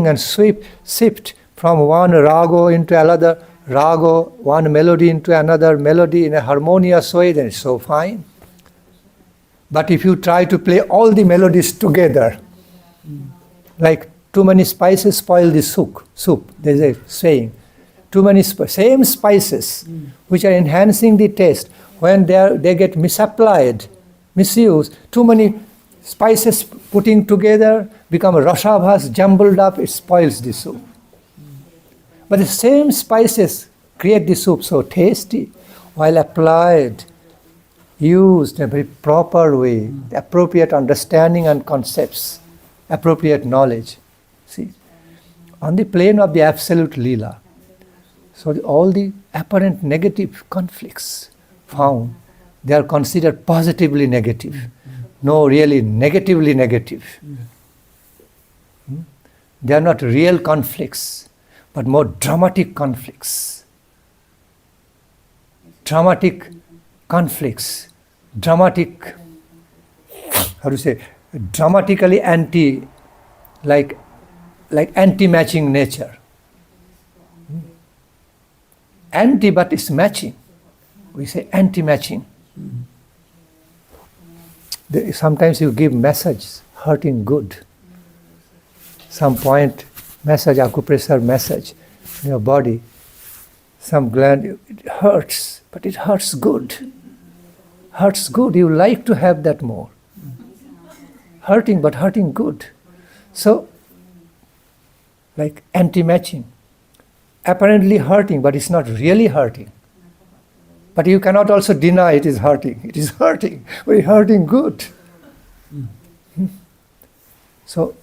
and shift from one rago into another rago, one melody into another melody in a harmonious way, then it's so fine. But if you try to play all the melodies together, like too many spices spoil the soup, there's a saying. Too many same spices which are enhancing the taste, when they get misapplied, misused, too many spices putting together become rasabhas, jumbled up, it spoils the soup. But the same spices create the soup so tasty, while applied, used in a very proper way, appropriate understanding and concepts, appropriate knowledge. See, on the plane of the absolute Leela, so all the apparent negative conflicts found, they are considered positively negative. No, really negatively negative. They are not real conflicts, but more dramatic conflicts. Dramatic conflicts. Dramatic, how to say, dramatically anti, like anti-matching nature. Anti, but it's matching. We say anti-matching. Sometimes you give message, hurting good. Some point message, acupressure message in your body. Some gland, it hurts, but it hurts good. Hurts good, you like to have that more. Hurting, but hurting good. So, like anti-matching. Apparently hurting, but it's not really hurting. But you cannot also deny it is hurting. It is hurting, but it's hurting good. So,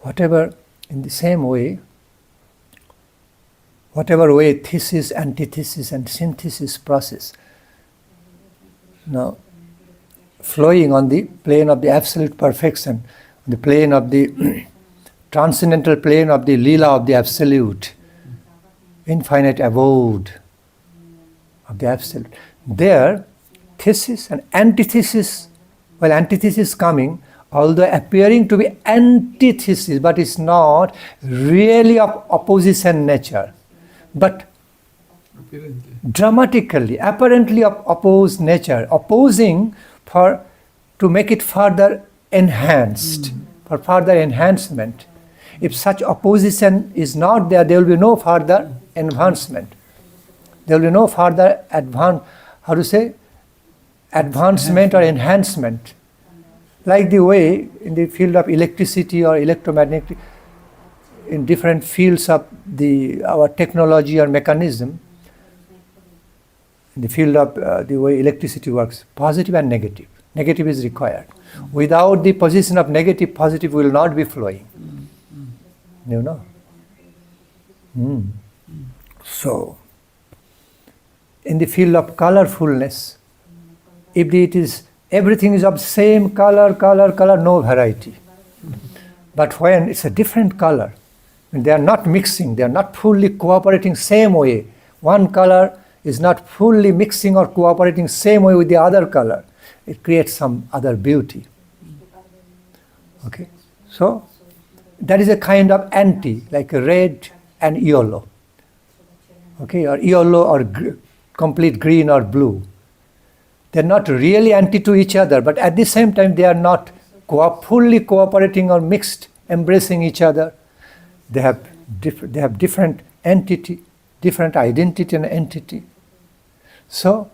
whatever, in the same way, whatever way thesis, antithesis and synthesis process, now flowing on the plane of the absolute perfection, the plane of the transcendental plane of the Leela of the absolute, infinite abode of the absolute. There, thesis and antithesis, well, antithesis coming, although appearing to be antithesis, but it's not really of opposition nature, but dramatically, apparently of opposed nature, opposing to make it further enhanced, for further enhancement. If such opposition is not there, there will be no further advancement. There will be no further advancement or enhancement. Like the way in the field of electricity or electromagnetic, in different fields of our technology or mechanism, in the field of the way electricity works, positive and negative. Negative is required. Without the position of negative, positive will not be flowing. You know? So, in the field of colorfulness, if it is everything is of same color, no variety. But when it's a different color, when they are not mixing, they are not fully cooperating same way. One color is not fully mixing or cooperating same way with the other color. It creates some other beauty. Okay, so that is a kind of anti, like a red and yellow. Okay, or yellow or complete green or blue. They're not really anti to each other, but at the same time they are not fully cooperating or mixed, embracing each other. They have different entity, different identity and entity. So,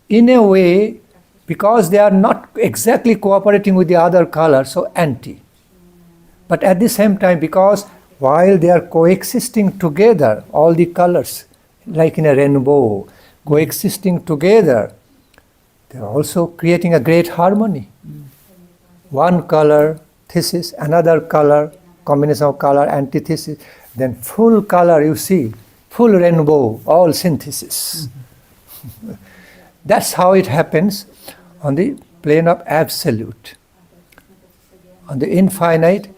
in a way, because they are not exactly cooperating with the other color, so anti. But at the same time, because while they are coexisting together, all the colors, like in a rainbow, coexisting together, they are also creating a great harmony. One color, thesis, another color, combination of color, antithesis, then full color, you see, full rainbow, all synthesis. That's how it happens on the plane of absolute. On the infinite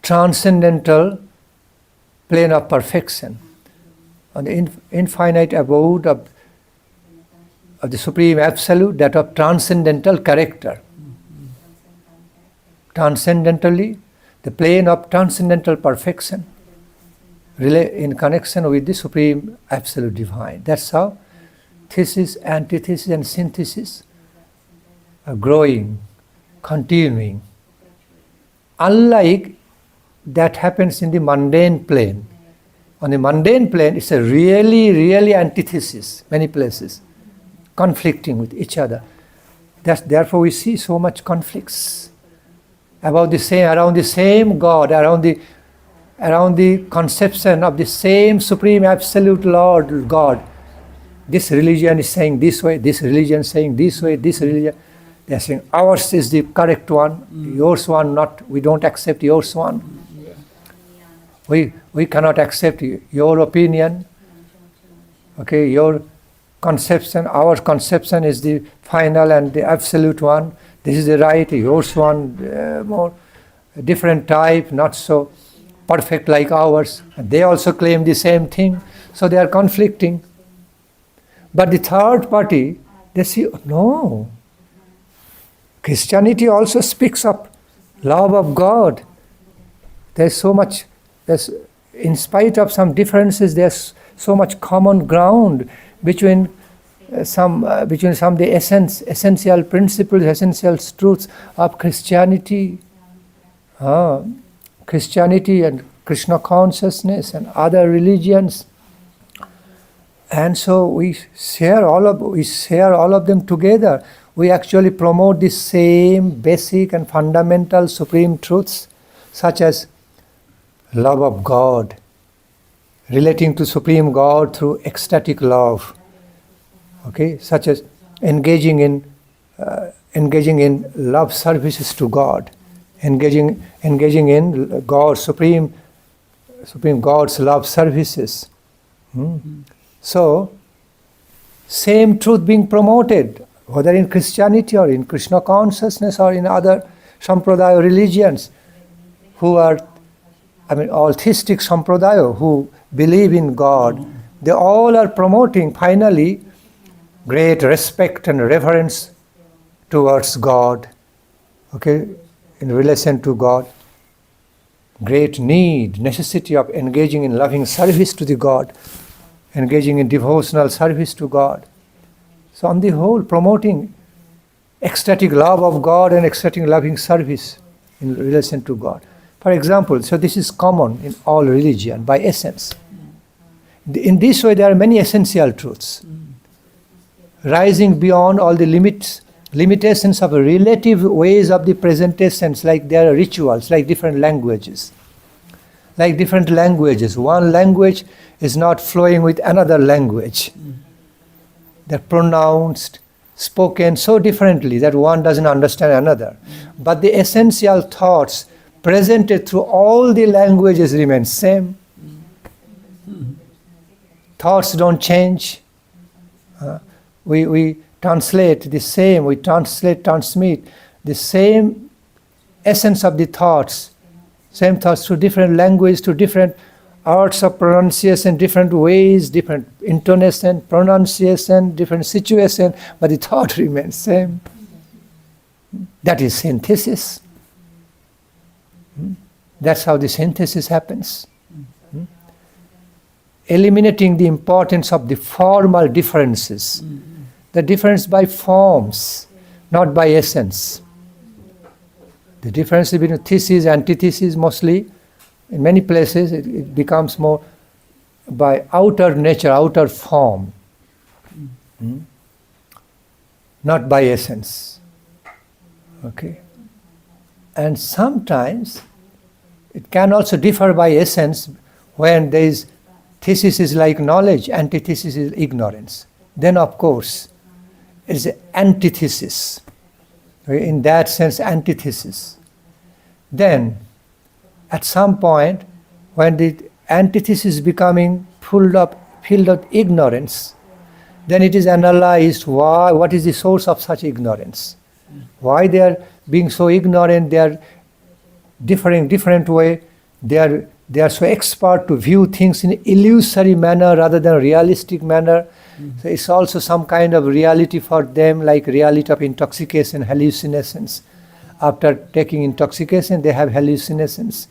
transcendental plane of perfection, on the infinite abode of the Supreme Absolute, that of transcendental character. Transcendentally, the plane of transcendental perfection in connection with the Supreme Absolute Divine. That's how thesis, antithesis and synthesis are growing, continuing. Unlike that happens in the mundane plane. On the mundane plane, it's a really antithesis, many places, conflicting with each other. Therefore we see so much conflicts around the same God, around the conception of the same Supreme Absolute Lord God. This religion is saying this way, this religion is saying this way, this religion. They are saying ours is the correct one, yours one not, we don't accept yours one. We cannot accept your opinion, okay, your conception, our conception is the final and the absolute one. This is the right, yours one, more different type, not so perfect like ours. And they also claim the same thing, so they are conflicting. But the third party, they see, no, Christianity also speaks of love of God. In spite of some differences, there's so much common ground between some of the essential principles, essential truths of Christianity. Christianity and Krishna consciousness and other religions. And so we share all of them together. We actually promote the same basic and fundamental supreme truths, such as love of God, relating to Supreme God through ecstatic love, okay, such as engaging in love services to God, engaging in God's Supreme God's love services. So, same truth being promoted, whether in Christianity or in Krishna consciousness or in other Sampradaya religions, who are, all theistic Sampradaya who believe in God, they all are promoting finally great respect and reverence towards God, okay, in relation to God, great necessity of engaging in loving service to the God, engaging in devotional service to God. So on the whole, promoting ecstatic love of God and ecstatic loving service in relation to God. For example, so this is common in all religion by essence. In this way, there are many essential truths, rising beyond all the limitations of relative ways of the presentations, like there are rituals, like different languages. One language is not flowing with another language. They're pronounced, spoken so differently that one doesn't understand another. But the essential thoughts presented through all the languages remain same. Thoughts don't change. We translate the same, transmit the same essence of the thoughts, same thoughts to different language, to different arts of pronunciation, different ways, different intonation, pronunciation, different situation, but the thought remains same. That is synthesis. That's how the synthesis happens. Eliminating the importance of the formal differences. The difference by forms, not by essence. The difference between thesis and antithesis mostly, in many places, it becomes more by outer nature, outer form, not by essence. Okay? And sometimes it can also differ by essence when there is thesis is like knowledge, antithesis is ignorance. Then of course, it is antithesis. In that sense, antithesis. Then, at some point, when the antithesis is becoming filled up ignorance, then it is analyzed why, what is the source of such ignorance. Why they are being so ignorant, they are differing different way, they are so expert to view things in illusory manner rather than realistic manner. So it's also some kind of reality for them, like reality of intoxication, hallucinations. After taking intoxication, they have hallucinations.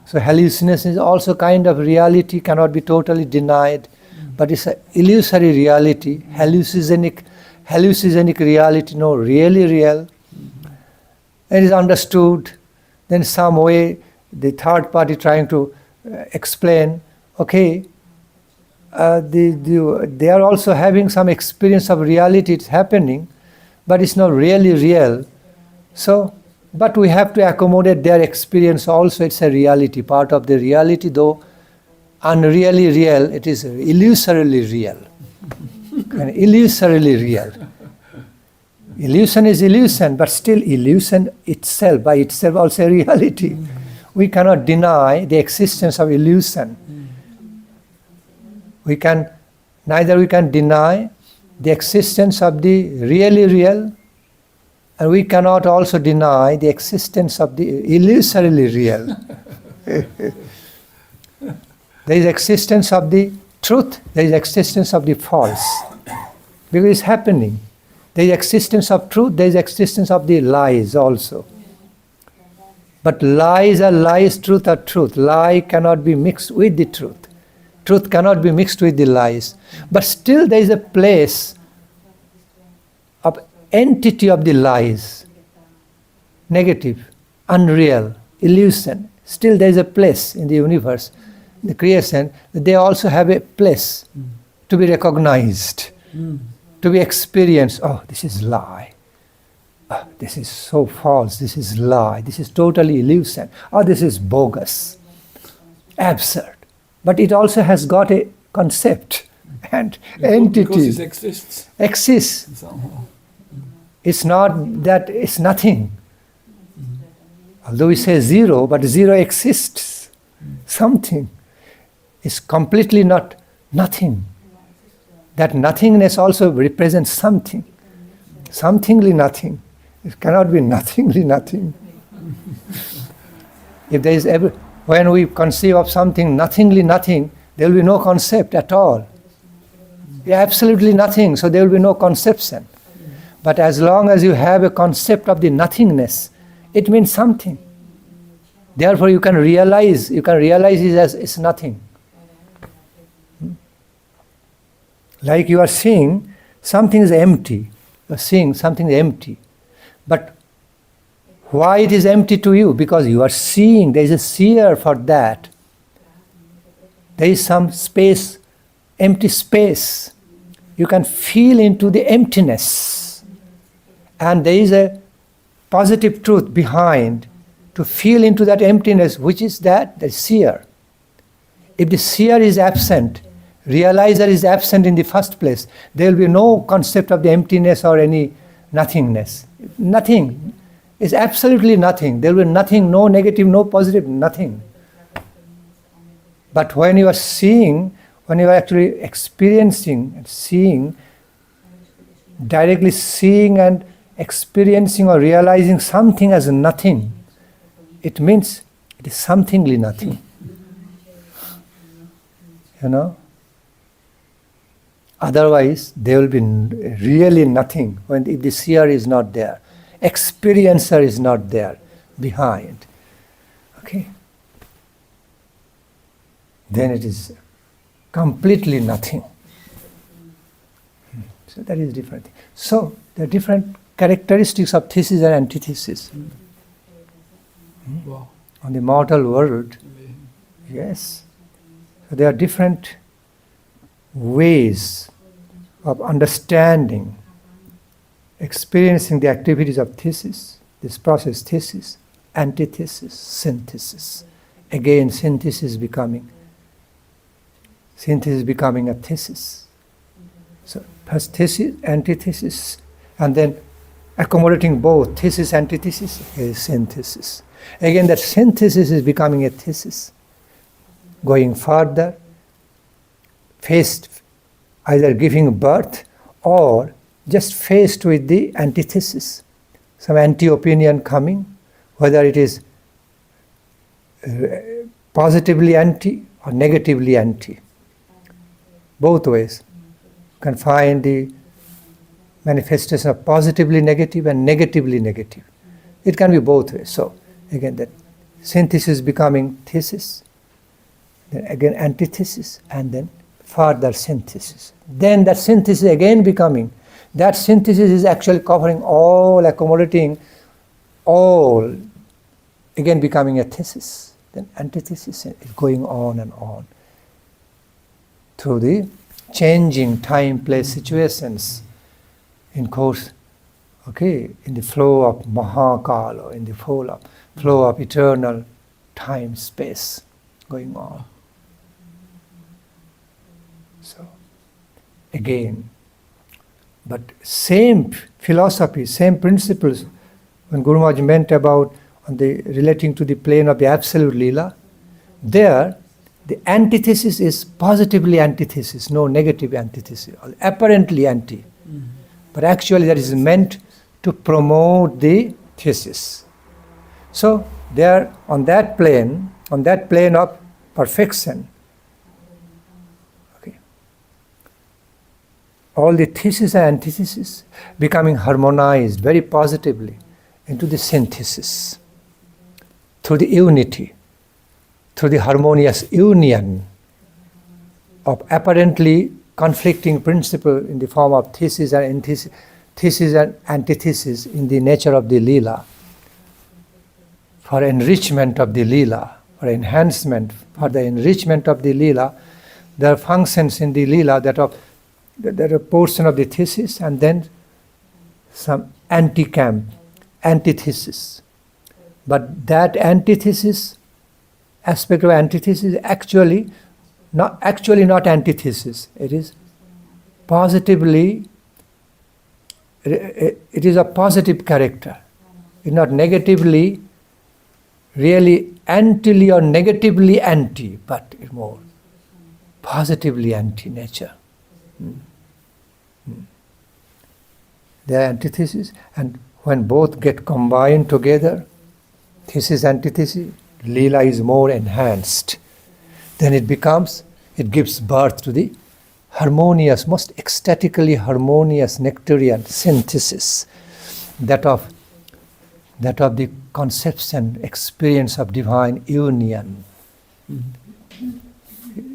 So hallucination is also kind of reality, cannot be totally denied, but it's an illusory reality, hallucinogenic reality, no, really real. It is understood. Then some way, the third party trying to explain, okay, they are also having some experience of reality, it's happening, but it's not really real. So, but we have to accommodate their experience also, it's a reality, part of the reality, though unreally real, it is illusorily real. And illusorily real. Illusion is illusion, but still illusion itself, by itself also a reality. We cannot deny the existence of illusion. Neither we can deny the existence of the really real, and we cannot also deny the existence of the illusorily real. There is existence of the truth, there is existence of the false. Because it's happening. There is existence of truth, there is existence of the lies also. But lies are lies, truth are truth. Lie cannot be mixed with the truth. Truth cannot be mixed with the lies. But still there is a place of entity of the lies. Negative, unreal, illusion. Still there is a place in the universe, in the creation, that they also have a place to be recognized, to be experienced. Oh, this is lie. Oh, this is so false, this is lie, this is totally illusion. Oh, this is bogus, absurd. But it also has got a concept and entity. Because it exists. Somehow. It's not that it's nothing. Although we say zero, but zero exists. Something is completely not nothing. That nothingness also represents something. Somethingly nothing. It cannot be nothingly nothing. If there is ever, when we conceive of something nothingly nothing, there will be no concept at all. Absolutely nothing, so there will be no conception. But as long as you have a concept of the nothingness, it means something. Therefore you can realize it as it's nothing. Like you are seeing something is empty. You are seeing something is empty. But why it is empty to you? Because you are seeing, there is a seer for that. There is some space, empty space. You can feel into the emptiness. And there is a positive truth behind to feel into that emptiness, which is that, the seer. If the seer is absent, realizer is absent in the first place, there will be no concept of the emptiness or any nothingness. Nothing. It's absolutely nothing. There will be nothing, no negative, no positive, nothing. But when you are seeing, when you are actually experiencing and seeing, directly seeing and experiencing or realizing something as nothing, it means it is somethingly nothing. You know? Otherwise, there will be really nothing if the seer is not there, experiencer is not there behind. Okay? Then it is completely nothing. So that is different. So there are different characteristics of thesis and antithesis. Wow. On the mortal world, Amazing. yes. So there are different ways of understanding, experiencing the activities of thesis, this process thesis, antithesis, synthesis. Again, synthesis becoming a thesis. So first thesis, antithesis, and then accommodating both thesis, antithesis is synthesis. Again, that synthesis is becoming a thesis. Going further, faced either giving birth or just faced with the antithesis, some anti-opinion coming, whether it is positively anti or negatively anti. Both ways. You can find the manifestation of positively negative and negatively negative. It can be both ways. So, again, that synthesis becoming thesis, then again antithesis, and then further synthesis. Then that synthesis again becoming, that synthesis is actually covering all, accommodating all, again becoming a thesis. Then antithesis is going on and on through the changing time, place, situations in course, okay, in the flow of Mahakala, in the flow of eternal time, space going on. So, again, but same philosophy, same principles, when Guru Maharaj meant about relating to the plane of the absolute Leela, there the antithesis is positively antithesis, no negative antithesis, apparently anti. But actually that is meant to promote the thesis. So there on that plane of perfection, okay, all the thesis and antithesis becoming harmonized very positively into the synthesis, through the unity, through the harmonious union of apparently conflicting principle in the form of thesis and antithesis in the nature of the Leela, for enrichment of the Leela, for enhancement, for the enrichment of the Leela. There are functions in the Leela that are a portion of the thesis and then some antithesis. But that antithesis, aspect of antithesis, is actually not antithesis. It is positively, it is a positive character. It is not negatively, really anti or negatively anti, but more positively anti nature. They are antithesis, and when both get combined together, thesis, antithesis, Leela is more enhanced. Then it gives birth to the harmonious, most ecstatically harmonious nectarian synthesis, that of the conception, experience of divine union,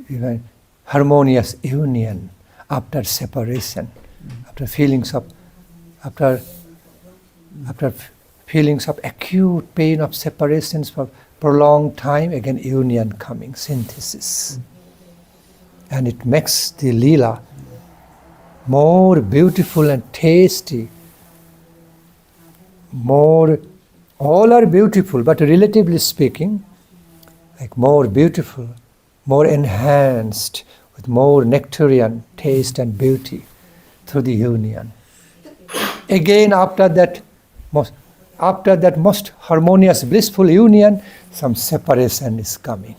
even harmonious union after separation, after feelings of acute pain of separations for prolonged time, again union coming, synthesis. And it makes the Leela more beautiful and tasty. All are beautiful, but relatively speaking, like more beautiful, more enhanced, with more nectarian taste and beauty through the union. Again, after that most harmonious, blissful union, some separation is coming.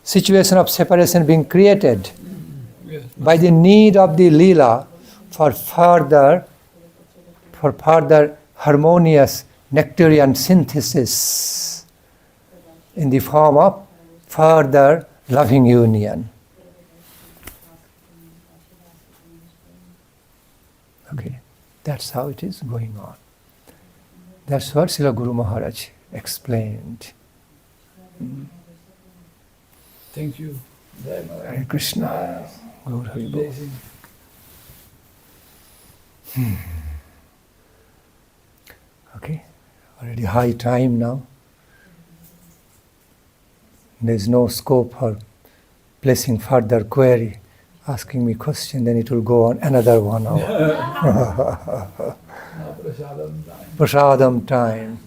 Situation of separation being created by the need of the Leela for further for further harmonious nectarian synthesis in the form of further loving union. Okay, that's how it is going on. That's what Srila Guru Maharaj explained. Thank you. Hare Krishna. Gaur Hari Bol. Amazing. Okay, already high time now. There's no scope for placing further query, asking me question, then it will go on another 1 hour. Now prasadam time. Prasadam time.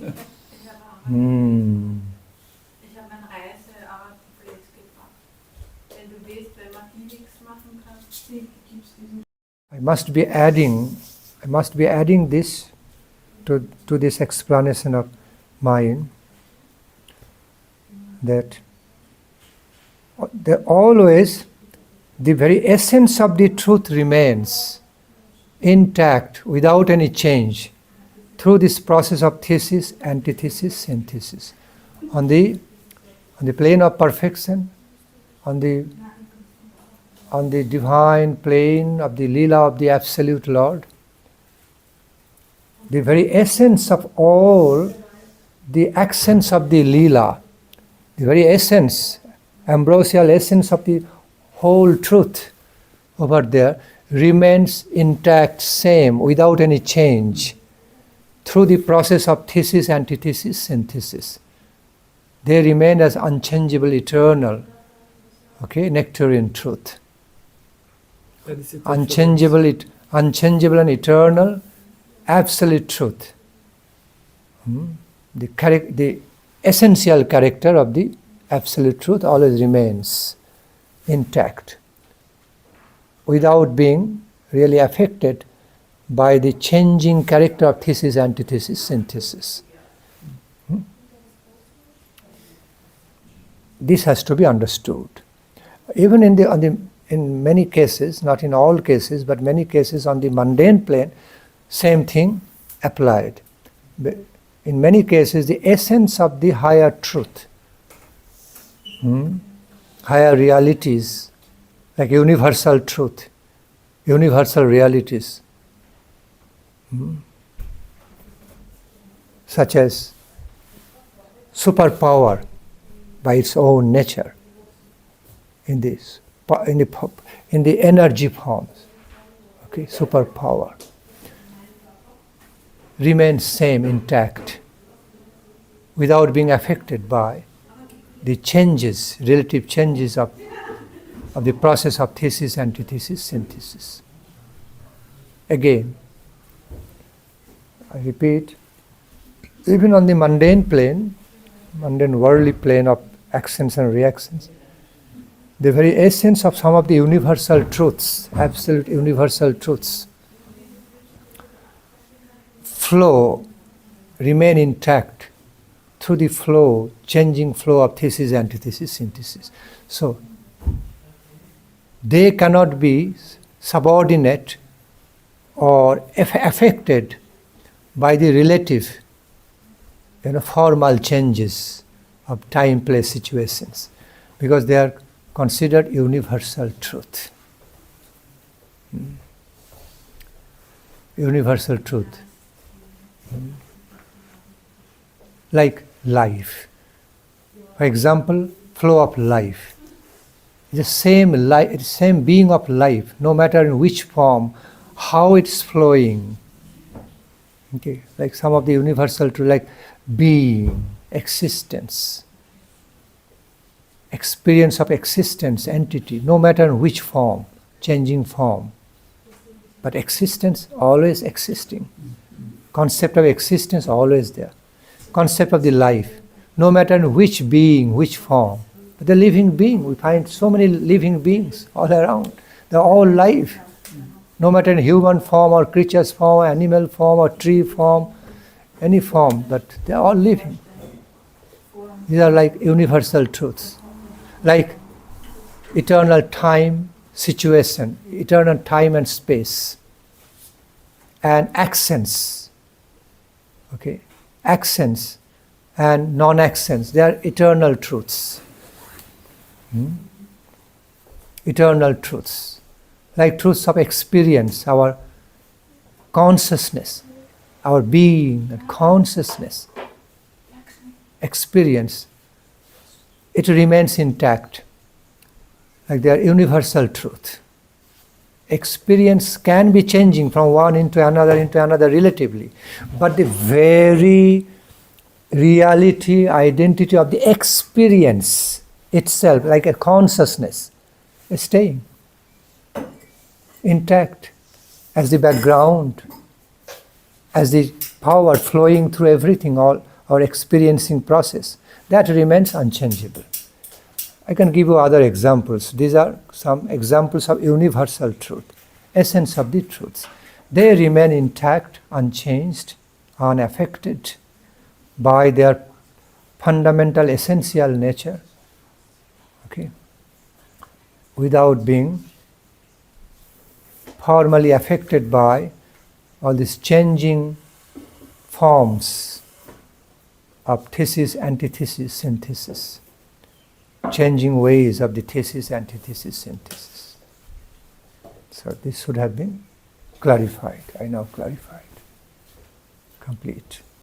Ich habe mein Reiseartfeld gebracht. Wenn du willst, wenn man hier nichts machen kann, gibt's diesen. I must be adding this to this explanation of mine, that always the very essence of the truth remains intact without any change through this process of thesis, antithesis, synthesis. On the plane of perfection, on the divine plane of the Leela of the Absolute Lord, the very essence of all the accents of the Leela, the very essence, ambrosial essence of the whole truth over there remains intact, same, without any change, through the process of thesis, antithesis, synthesis. They remain as unchangeable, eternal, okay, nectarian truth. Unchangeable and eternal, absolute truth. The essential character of the absolute truth always remains intact, without being really affected by the changing character of thesis, antithesis, synthesis. This has to be understood. Even in many cases, not in all cases, but many cases on the mundane plane, same thing applied. In many cases, the essence of the higher truth, higher realities, like universal truth, universal realities, such as superpower by its own nature, in the energy forms, okay, superpower remains same, intact, without being affected by the changes, relative changes of the process of thesis, antithesis, synthesis. Again, I repeat, even on the mundane plane, mundane worldly plane of actions and reactions, the very essence of some of the universal truths, absolute universal truths, flow, remain intact through the flow, changing flow of thesis, antithesis, synthesis. So, they cannot be subordinate or affected by the relative, formal changes of time, place, situations, because they are considered universal truth. Universal truth. Like life. For example, flow of life. The same being of life, no matter in which form, how it's flowing. Okay, like some of the universal truth, like being, existence, experience of existence, entity, no matter in which form, changing form, but existence always existing. Concept of existence always there. Concept of the life, no matter in which being, which form, but the living being, we find so many living beings all around. They're all life, no matter in human form or creature's form, animal form or tree form, any form, but they're all living. These are like universal truths, like eternal time, situation, eternal time and space, and accents Okay? Accents and non-accents, they are eternal truths. Eternal truths. Like truths of experience, our consciousness, our being, and consciousness, experience, it remains intact. Like they are universal truth. Experience can be changing from one into another relatively. But the very reality, identity of the experience itself, like a consciousness, is staying intact as the background, as the power flowing through everything, all our experiencing process. That remains unchangeable. I can give you other examples. These are some examples of universal truth, essence of the truths. They remain intact, unchanged, unaffected by their fundamental, essential nature, okay, without being formally affected by all these changing forms of thesis, antithesis, synthesis. Changing ways of the thesis, antithesis, synthesis. So this should have been clarified. I now clarified. Complete.